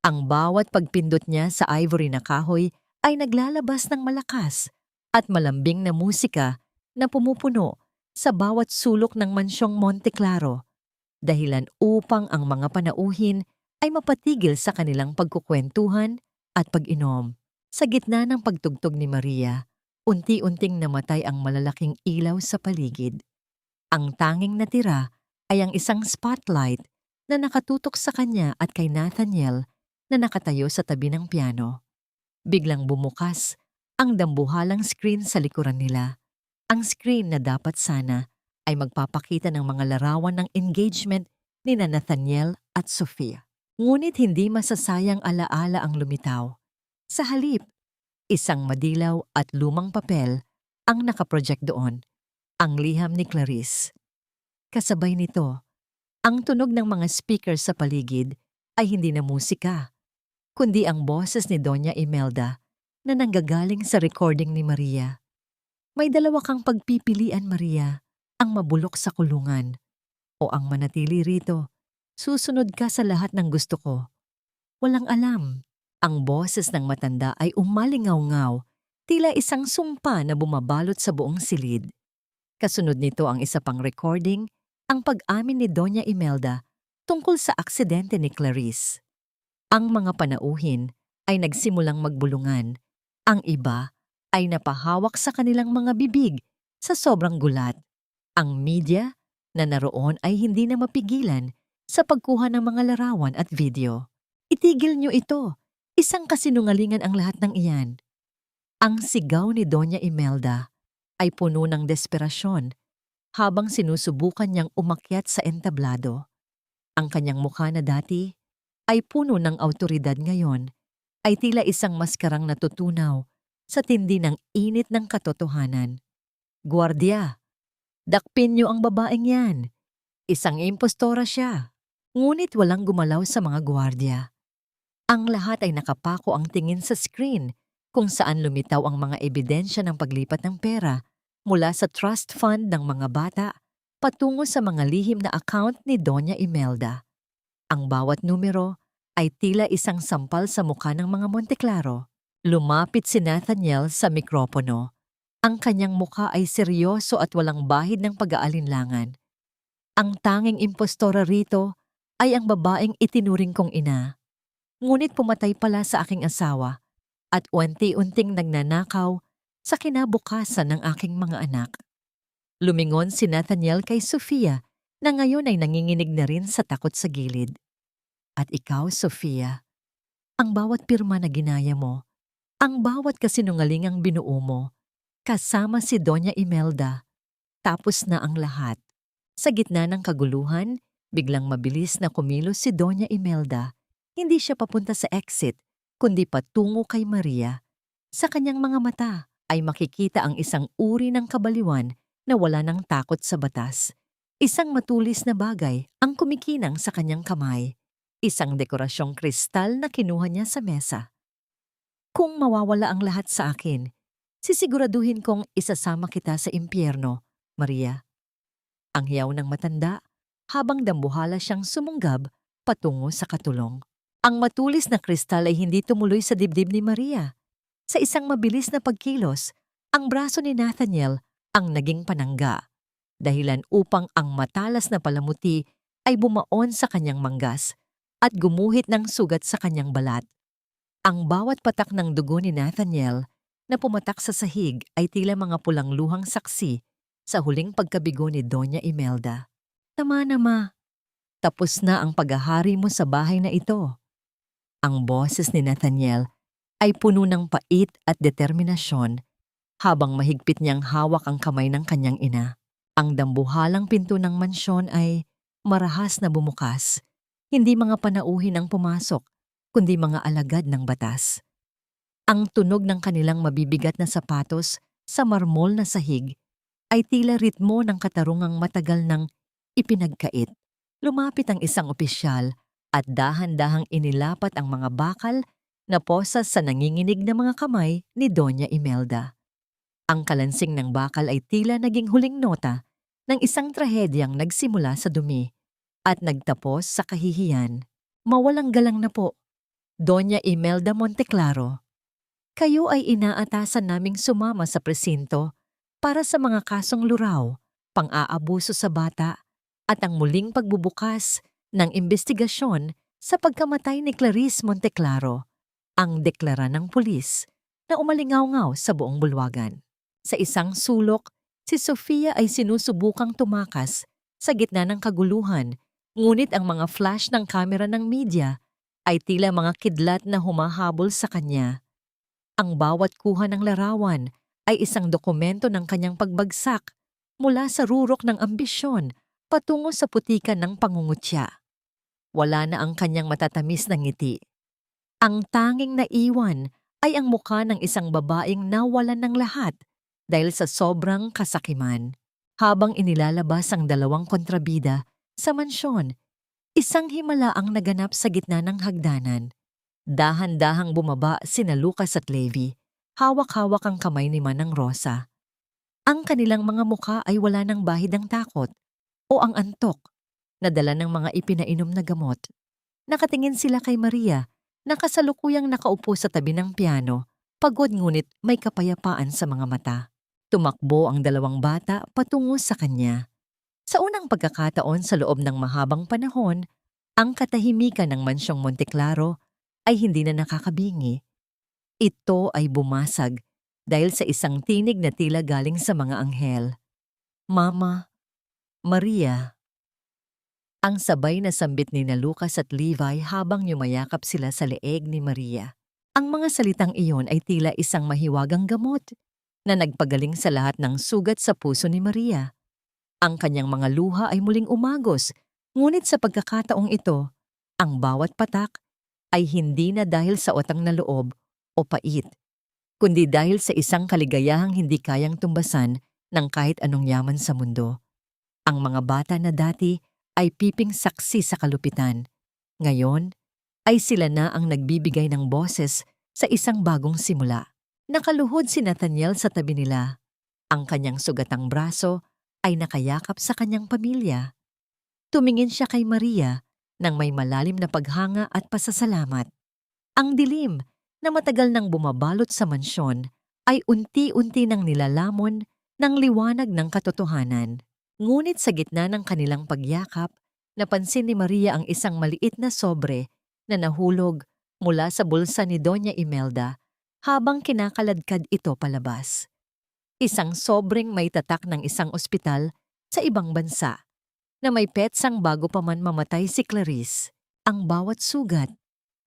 Speaker 1: Ang bawat pagpindot niya sa ivory na kahoy ay naglalabas ng malakas at malambing na musika na pumupuno sa bawat sulok ng mansyong Monte Claro, dahilan upang ang mga panauhin ay mapatigil sa kanilang pagkukwentuhan at pag-inom. Sa gitna ng pagtugtog ni Maria, unti-unting namatay ang malalaking ilaw sa paligid. Ang tanging natira ay ang isang spotlight na nakatutok sa kanya at kay Nathaniel na nakatayo sa tabi ng piano. Biglang bumukas ang dambuhalang screen sa likuran nila. Ang screen na dapat sana ay magpapakita ng mga larawan ng engagement ni Nathaniel at Sofia. Ngunit hindi masasayang alaala ang lumitaw. Sa halip, isang madilaw at lumang papel ang nakaproject doon, ang liham ni Clarice. Kasabay nito, ang tunog ng mga speaker sa paligid ay hindi na musika, kundi ang boses ni Doña Imelda na nanggagaling sa recording ni Maria. May dalawa kang pagpipilian, Maria, ang mabulok sa kulungan o ang manatili rito. Susunod ka sa lahat ng gusto ko. Walang alam. Ang boses ng matanda ay umalingaw-ngaw, tila isang sumpa na bumabalot sa buong silid. Kasunod nito ang isa pang recording, ang pag-amin ni Doña Imelda tungkol sa aksidente ni Clarice. Ang mga panauhin ay nagsimulang magbulungan. Ang iba ay napahawak sa kanilang mga bibig sa sobrang gulat. Ang media na naroon ay hindi na mapigilan sa pagkuha ng mga larawan at video. Itigil niyo ito! Isang kasinungalingan ang lahat ng iyan. Ang sigaw ni Doña Imelda ay puno ng desperasyon habang sinusubukan niyang umakyat sa entablado. Ang kanyang mukha na dati ay puno ng awtoridad ngayon ay tila isang maskarang natutunaw sa tindi ng init ng katotohanan. Guardia, dakpin niyo ang babaeng yan. Isang impostora siya. Ngunit walang gumalaw sa mga gwardiya. Ang lahat ay nakapako ang tingin sa screen kung saan lumitaw ang mga ebidensya ng paglipat ng pera mula sa trust fund ng mga bata patungo sa mga lihim na account ni Doña Imelda. Ang bawat numero ay tila isang sampal sa mukha ng mga Monteclaro. Lumapit si Nathaniel sa mikropono. Ang kanyang mukha ay seryoso at walang bahid ng pag-aalinlangan. Ang tanging impostora rito ay ang babaeng itinuring kong ina. Ngunit pumatay pala sa aking asawa at unti-unting nagnanakaw sa kinabukasan ng aking mga anak. Lumingon si Nathaniel kay Sofia na ngayon ay nanginginig na rin sa takot sa gilid. At ikaw, Sofia, ang bawat pirma na ginaya mo, ang bawat kasinungalingang binuo mo, kasama si Doña Imelda, tapos na ang lahat. Sa gitna ng kaguluhan, biglang mabilis na kumilos si Doña Imelda. Hindi siya papunta sa exit, kundi patungo kay Maria. Sa kanyang mga mata ay makikita ang isang uri ng kabaliwan na wala ng takot sa batas. Isang matulis na bagay ang kumikinang sa kanyang kamay. Isang dekorasyong kristal na kinuha niya sa mesa. Kung mawawala ang lahat sa akin, sisiguraduhin kong isasama kita sa impyerno, Maria. Ang hiyaw ng matanda habang dambuhala siyang sumunggab patungo sa katulong. Ang matulis na kristal ay hindi tumuloy sa dibdib ni Maria. Sa isang mabilis na pagkilos, ang braso ni Nathaniel ang naging panangga, dahilan upang ang matalas na palamuti ay bumaon sa kanyang manggas at gumuhit ng sugat sa kanyang balat. Ang bawat patak ng dugo ni Nathaniel na pumatak sa sahig ay tila mga pulang luhang saksi sa huling pagkabigo ni Doña Imelda. Tama na, Ma. Tapos na ang paghahari mo sa bahay na ito. Ang boses ni Nathaniel ay puno ng pait at determinasyon habang mahigpit niyang hawak ang kamay ng kanyang ina. Ang dambuhalang pinto ng mansyon ay marahas na bumukas. Hindi mga panauhin ang pumasok, kundi mga alagad ng batas. Ang tunog ng kanilang mabibigat na sapatos sa marmol na sahig ay tila ritmo ng katarungang matagal ng ipinagkait. Lumapit ang isang opisyal at dahan-dahang inilapat ang mga bakal na posas sa nanginginig na mga kamay ni Doña Imelda. Ang kalansing ng bakal ay tila naging huling nota ng isang trahedyang nagsimula sa dumi at nagtapos sa kahihiyan. Mawalang galang na po, Doña Imelda Monteclaro. Kayo ay inaatasan naming sumama sa presinto para sa mga kasong luraw, pang-aabuso sa bata, at ang muling pagbubukas ng imbestigasyon sa pagkamatay ni Clarice Monteclaro, ang deklara ng pulis na umalingaw-ngaw sa buong bulwagan. Sa isang sulok, si Sofia ay sinusubukang tumakas sa gitna ng kaguluhan, ngunit ang mga flash ng kamera ng media ay tila mga kidlat na humahabol sa kanya. Ang bawat kuha ng larawan ay isang dokumento ng kanyang pagbagsak mula sa rurok ng ambisyon patungo sa putikan ng pangungutya. Wala na ang kanyang matatamis na ngiti. Ang tanging naiwan ay ang mukha ng isang babaeng nawalan ng lahat dahil sa sobrang kasakiman. Habang inilalabas ang dalawang kontrabida sa mansyon, isang himala ang naganap sa gitna ng hagdanan. Dahan-dahang bumaba sina Lucas at Levi, hawak-hawak ang kamay ni Manang Rosa. Ang kanilang mga mukha ay wala ng bahid ng takot o ang antok na dala ng mga ipinainom na gamot. Nakatingin sila kay Maria na kasalukuyang nakaupo sa tabi ng piano, pagod ngunit may kapayapaan sa mga mata. Tumakbo ang dalawang bata patungo sa kanya. Sa unang pagkakataon sa loob ng mahabang panahon, ang katahimikan ng mansyong Monteclaro ay hindi na nakakabingi. Ito ay bumasag dahil sa isang tinig na tila galing sa mga anghel. Mama, Maria. Ang sabay na sambit ni Lucas at Levi habang yumayakap sila sa leeg ni Maria. Ang mga salitang iyon ay tila isang mahiwagang gamot na nagpagaling sa lahat ng sugat sa puso ni Maria. Ang kanyang mga luha ay muling umagos, ngunit sa pagkakataong ito, ang bawat patak ay hindi na dahil sa utang na loob o pait, kundi dahil sa isang kaligayahang hindi kayang tumbasan ng kahit anong yaman sa mundo. Ang mga bata na dati ay piping saksi sa kalupitan. Ngayon, ay sila na ang nagbibigay ng boses sa isang bagong simula. Nakaluhod si Nathaniel sa tabi nila. Ang kanyang sugatang braso ay nakayakap sa kanyang pamilya. Tumingin siya kay Maria nang may malalim na paghanga at pasasalamat. Ang dilim na matagal nang bumabalot sa mansyon ay unti-unti nang nilalamon ng liwanag ng katotohanan. Ngunit sa gitna ng kanilang pagyakap, napansin ni Maria ang isang maliit na sobre na nahulog mula sa bulsa ni Doña Imelda habang kinakaladkad ito palabas. Isang sobreng may tatak ng isang ospital sa ibang bansa na may petsang bago pa man mamatay si Clarice. Ang bawat sugat,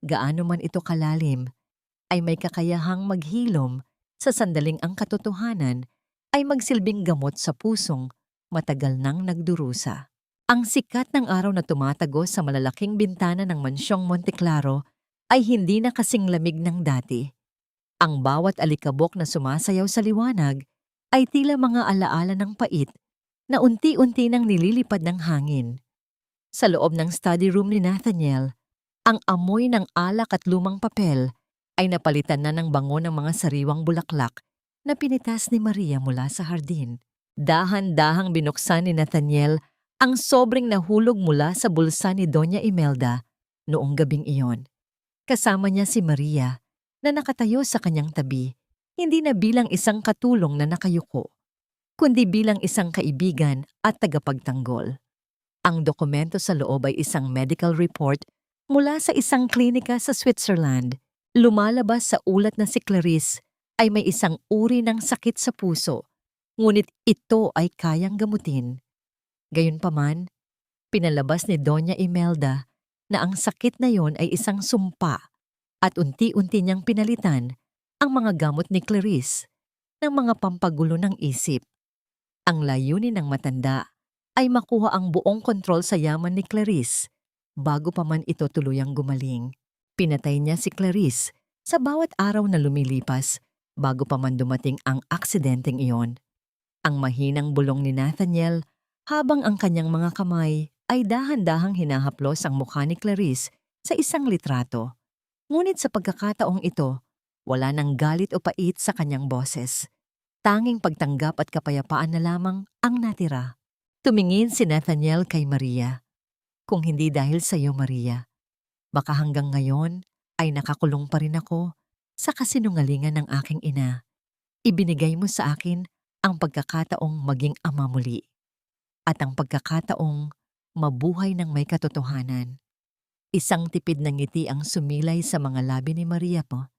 Speaker 1: gaano man ito kalalim, ay may kakayahang maghilom sa sandaling ang katotohanan ay magsilbing gamot sa pusong matagal nang nagdurusa. Ang sikat ng araw na tumatagos sa malalaking bintana ng mansyong Monteclaro ay hindi na kasing lamig ng dati. Ang bawat alikabok na sumasayaw sa liwanag ay tila mga alaala ng pait na unti-unti nang nililipad ng hangin. Sa loob ng study room ni Nathaniel, ang amoy ng alak at lumang papel ay napalitan na ng bango ng mga sariwang bulaklak na pinitas ni Maria mula sa hardin. Dahan-dahang binuksan ni Nathaniel ang sobreng nahulog mula sa bulsa ni Doña Imelda noong gabing iyon. Kasama niya si Maria na nakatayo sa kanyang tabi, hindi na bilang isang katulong na nakayuko, kundi bilang isang kaibigan at tagapagtanggol. Ang dokumento sa loob ay isang medical report mula sa isang klinika sa Switzerland. Lumalabas sa ulat na si Clarice ay may isang uri ng sakit sa puso, ngunit ito ay kayang gamutin. Gayunpaman, pinalabas ni Doña Imelda na ang sakit na yon ay isang sumpa at unti-unti niyang pinalitan ang mga gamot ni Clarice ng mga pampagulo ng isip. Ang layunin ng matanda ay makuha ang buong kontrol sa yaman ni Clarice bago pa man ito tuluyang gumaling. Pinatay niya si Clarice sa bawat araw na lumilipas bago pa man dumating ang aksidenteng iyon. Ang mahinang bulong ni Nathaniel habang ang kanyang mga kamay ay dahan-dahang hinahaplos ang mukha ni Clarice sa isang litrato. Ngunit sa pagkakataong ito, wala nang galit o pait sa kanyang boses. Tanging pagtanggap at kapayapaan na lamang ang natira. Tumingin si Nathaniel kay Maria. Kung hindi dahil sa iyo, Maria, baka hanggang ngayon ay nakakulong pa rin ako sa kasinungalingan ng aking ina. Ibinigay mo sa akin ang pagkakataong maging ama muli at ang pagkakataong mabuhay ng may katotohanan. Isang tipid ng ngiti ang sumilay sa mga labi ni Maria po.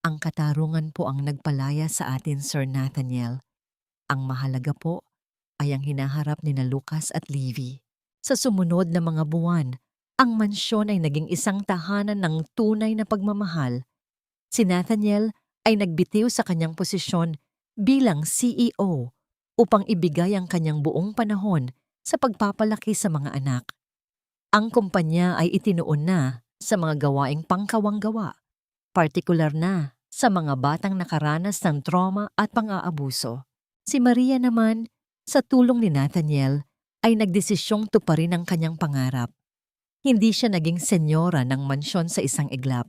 Speaker 1: Ang katarungan po ang nagpalaya sa atin, Sir Nathaniel. Ang mahalaga po ay ang hinaharap ni na Lucas at Livy. Sa sumunod na mga buwan, ang mansyon ay naging isang tahanan ng tunay na pagmamahal. Si Nathaniel ay nagbitiw sa kanyang posisyon bilang CEO upang ibigay ang kanyang buong panahon sa pagpapalaki sa mga anak. Ang kumpanya ay itinuon na sa mga gawaing pangkawanggawa, partikular na sa mga batang nakaranas ng trauma at pang-aabuso. Si Maria naman, sa tulong ni Nathaniel, ay nagdesisyong tuparin ang kanyang pangarap. Hindi siya naging senyora ng mansyon sa isang iglap.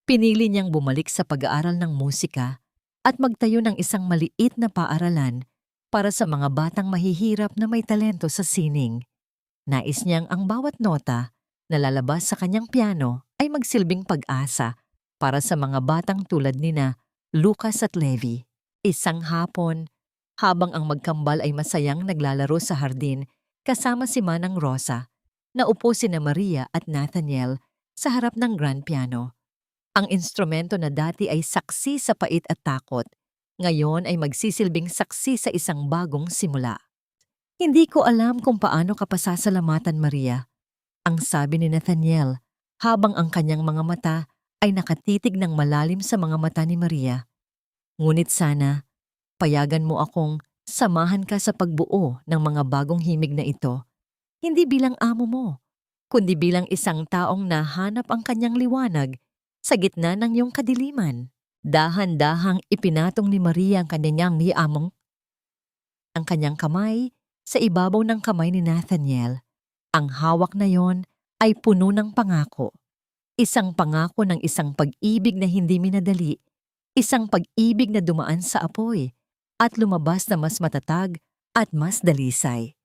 Speaker 1: Pinili niyang bumalik sa pag-aaral ng musika at magtayo ng isang maliit na paaralan para sa mga batang mahihirap na may talento sa sining. Nais niyang ang bawat nota na lalabas sa kanyang piano ay magsilbing pag-asa para sa mga batang tulad nina Lucas at Levi. Isang hapon, habang ang magkambal ay masayang naglalaro sa hardin kasama si Manang Rosa, naupo sina Maria at Nathaniel sa harap ng grand piano. Ang instrumento na dati ay saksi sa pait at takot, ngayon ay magsisilbing saksi sa isang bagong simula. Hindi ko alam kung paano ka pasasalamatan, Maria, ang sabi ni Nathaniel habang ang kanyang mga mata ay nakatitig ng malalim sa mga mata ni Maria. Ngunit sana, payagan mo akong samahan ka sa pagbuo ng mga bagong himig na ito, hindi bilang amo mo, kundi bilang isang taong nahanap ang kanyang liwanag sa gitna ng iyong kadiliman. Dahan-dahang ipinatong ni Maria ang kanyang ang kanyang kamay sa ibabaw ng kamay ni Nathaniel. Ang hawak na yon ay puno ng pangako. Isang pangako ng isang pag-ibig na hindi minadali, isang pag-ibig na dumaan sa apoy at lumabas na mas matatag at mas dalisay.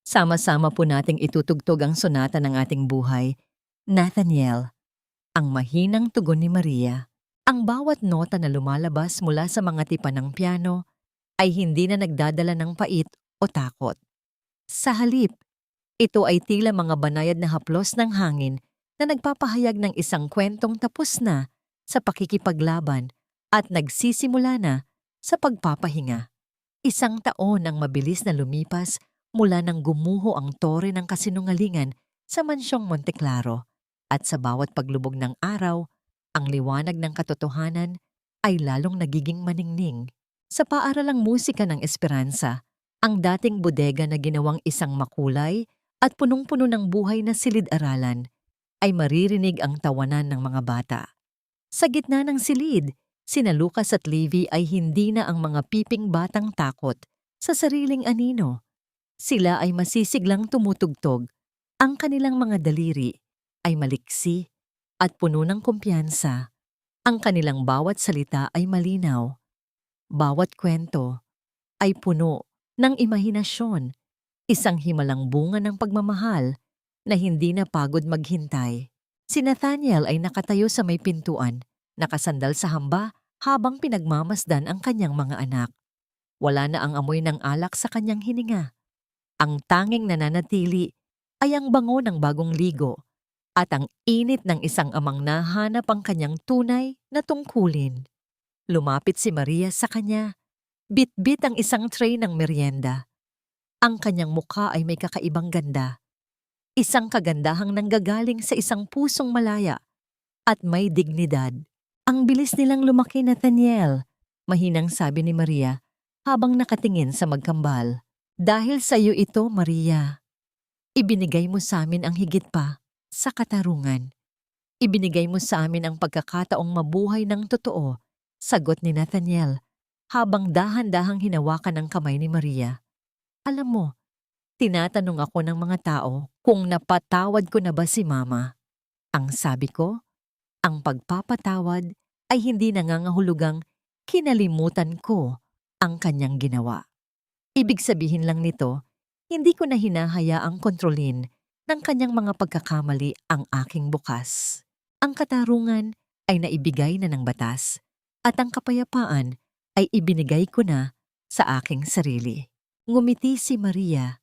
Speaker 1: Sama-sama po nating itutugtog ang sonata ng ating buhay, Nathaniel. Ang mahinang tugon ni Maria. Ang bawat nota na lumalabas mula sa mga tipan ng piano ay hindi na nagdadala ng pait o takot. Sa halip, ito ay tila mga banayad na haplos ng hangin na nagpapahayag ng isang kwentong tapos na sa pakikipaglaban at nagsisimula na sa pagpapahinga. Isang taon ang mabilis na lumipas mula nang gumuho ang tore ng kasinungalingan sa mansyong Monteclaro at sa bawat paglubog ng araw, ang liwanag ng katotohanan ay lalong nagiging maningning. Sa paaralang musika ng Esperanza, ang dating bodega na ginawang isang makulay at punong-puno ng buhay na silid-aralan ay maririnig ang tawanan ng mga bata. Sa gitna ng silid, sina Lucas at Livy ay hindi na ang mga piping batang takot sa sariling anino. Sila ay masisiglang tumutugtog. Ang kanilang mga daliri ay maliksi at puno ng kumpiyansa. Ang kanilang bawat salita ay malinaw. Bawat kwento ay puno ng imahinasyon, isang himalang bunga ng pagmamahal na hindi na pagod maghintay. Si Nathaniel ay nakatayo sa may pintuan, nakasandal sa hamba habang pinagmamasdan ang kanyang mga anak. Wala na ang amoy ng alak sa kanyang hininga. Ang tanging nananatili ay ang bango ng bagong ligo at ang init ng isang amang nahanap ang kanyang tunay na tungkulin. Lumapit si Maria sa kanya, bitbit ang isang tray ng merienda. Ang kanyang mukha ay may kakaibang ganda. Isang kagandahang nanggagaling sa isang pusong malaya at may dignidad. Ang bilis nilang lumaki, Nathaniel, mahinang sabi ni Maria habang nakatingin sa magkambal. Dahil sa iyo ito, Maria. Ibinigay mo sa amin ang higit pa sa katarungan. Ibinigay mo sa amin ang pagkakataong mabuhay ng totoo, sagot ni Nathaniel habang dahan-dahang hinawakan ang kamay ni Maria. Alam mo, tinatanong ako ng mga tao kung napatawad ko na ba si Mama. Ang sabi ko, ang pagpapatawad ay hindi nangangahulugang kinalimutan ko ang kanyang ginawa. Ibig sabihin lang nito, hindi ko na hinahayaang kontrolin ng kanyang mga pagkakamali ang aking bukas. Ang katarungan ay naibigay na ng batas at ang kapayapaan ay ibinigay ko na sa aking sarili. Ngumiti si Maria,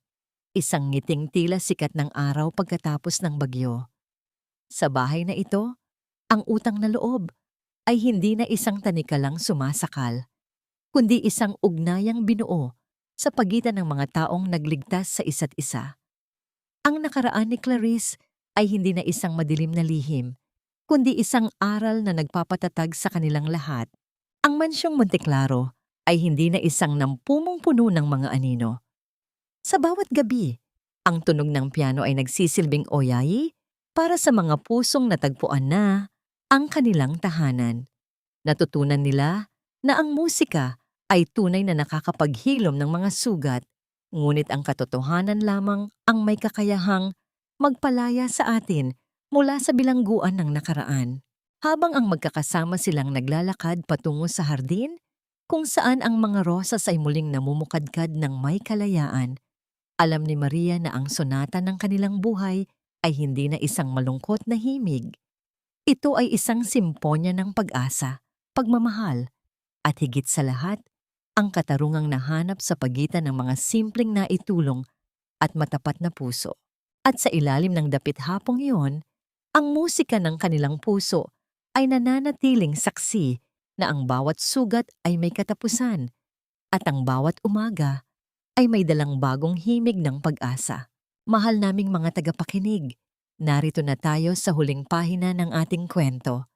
Speaker 1: isang ngiting tila sikat ng araw pagkatapos ng bagyo. Sa bahay na ito, ang utang na loob ay hindi na isang tanikalang sumasakal, kundi isang ugnayang binuo sa pagitan ng mga taong nagligtas sa isa't isa. Ang nakaraan ni Clarice ay hindi na isang madilim na lihim, kundi isang aral na nagpapatatag sa kanilang lahat. Ang mansyong Monteclaro ay hindi na isang nampumong-puno ng mga anino. Sa bawat gabi, ang tunog ng piano ay nagsisilbing oyayi para sa mga pusong natagpuan na ang kanilang tahanan. Natutunan nila na ang musika ay tunay na nakakapaghilom ng mga sugat, ngunit ang katotohanan lamang ang may kakayahang magpalaya sa atin mula sa bilangguan ng nakaraan. Habang ang magkakasama silang naglalakad patungo sa hardin, kung saan ang mga rosas ay muling namumukadkad ng may kalayaan, alam ni Maria na ang sonata ng kanilang buhay ay hindi na isang malungkot na himig. Ito ay isang simponya ng pag-asa, pagmamahal, at higit sa lahat, ang katarungang nahanap sa pagitan ng mga simpleng naitulong at matapat na puso. At sa ilalim ng dapit hapong iyon, ang musika ng kanilang puso ay nananatiling saksi na ang bawat sugat ay may katapusan at ang bawat umaga ay may dalang bagong himig ng pag-asa. Mahal naming mga tagapakinig, narito na tayo sa huling pahina ng ating kwento.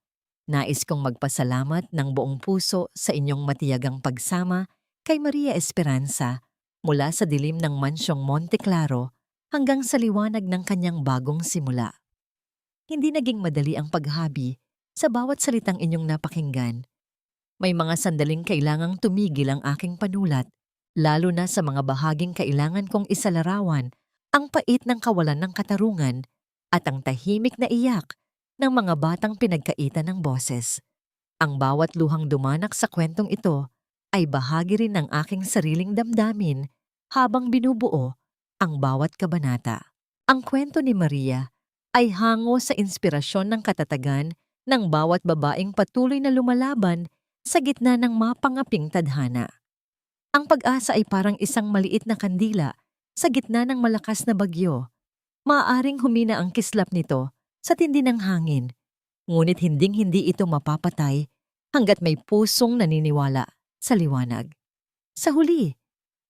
Speaker 1: Nais kong magpasalamat ng buong puso sa inyong matiyagang pagsama kay Maria Esperanza mula sa dilim ng mansyong Monteclaro hanggang sa liwanag ng kanyang bagong simula. Hindi naging madali ang paghabi sa bawat salitang inyong napakinggan. May mga sandaling kailangang tumigil ang aking panulat, lalo na sa mga bahaging kailangan kong isalarawan ang pait ng kawalan ng katarungan at ang tahimik na iyak ng mga batang pinagkaitan ng boses. Ang bawat luhang dumanak sa kwentong ito ay bahagi rin ng aking sariling damdamin habang binubuo ang bawat kabanata. Ang kwento ni Maria ay hango sa inspirasyon ng katatagan ng bawat babaeng patuloy na lumalaban sa gitna ng mapangaping tadhana. Ang pag-asa ay parang isang maliit na kandila sa gitna ng malakas na bagyo. Maaaring humina ang kislap nito sa tindi ng hangin, ngunit hinding-hindi ito mapapatay hanggat may pusong naniniwala sa liwanag. Sa huli,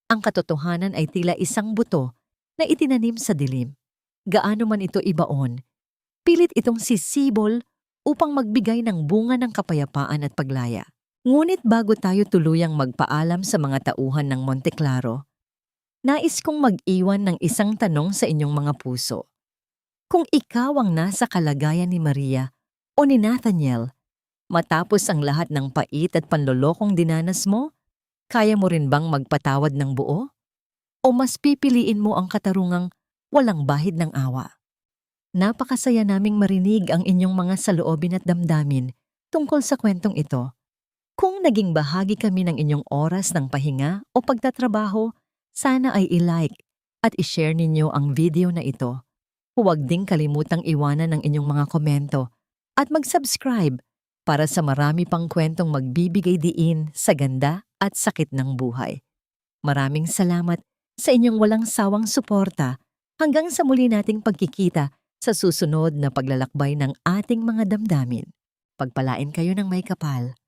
Speaker 1: ang katotohanan ay tila isang buto na itinanim sa dilim. Gaano man ito ibaon, pilit itong sisibol upang magbigay ng bunga ng kapayapaan at paglaya. Ngunit bago tayo tuluyang magpaalam sa mga tauhan ng Monteclaro, nais kong mag-iwan ng isang tanong sa inyong mga puso. Kung ikaw ang nasa kalagayan ni Maria o ni Nathaniel, matapos ang lahat ng pait at panlolokong dinanas mo, kaya mo rin bang magpatawad ng buo? O mas pipiliin mo ang katarungang walang bahid ng awa? Napakasaya naming marinig ang inyong mga saloobin at damdamin tungkol sa kwentong ito. Kung naging bahagi kami ng inyong oras ng pahinga o pagtatrabaho, sana ay i-like at i-share ninyo ang video na ito. Huwag ding kalimutang iwanan ang inyong mga komento at mag-subscribe para sa marami pang kwentong magbibigay diin sa ganda at sakit ng buhay. Maraming salamat sa inyong walang sawang suporta hanggang sa muli nating pagkikita sa susunod na paglalakbay ng ating mga damdamin. Pagpalain kayo ng may kapal.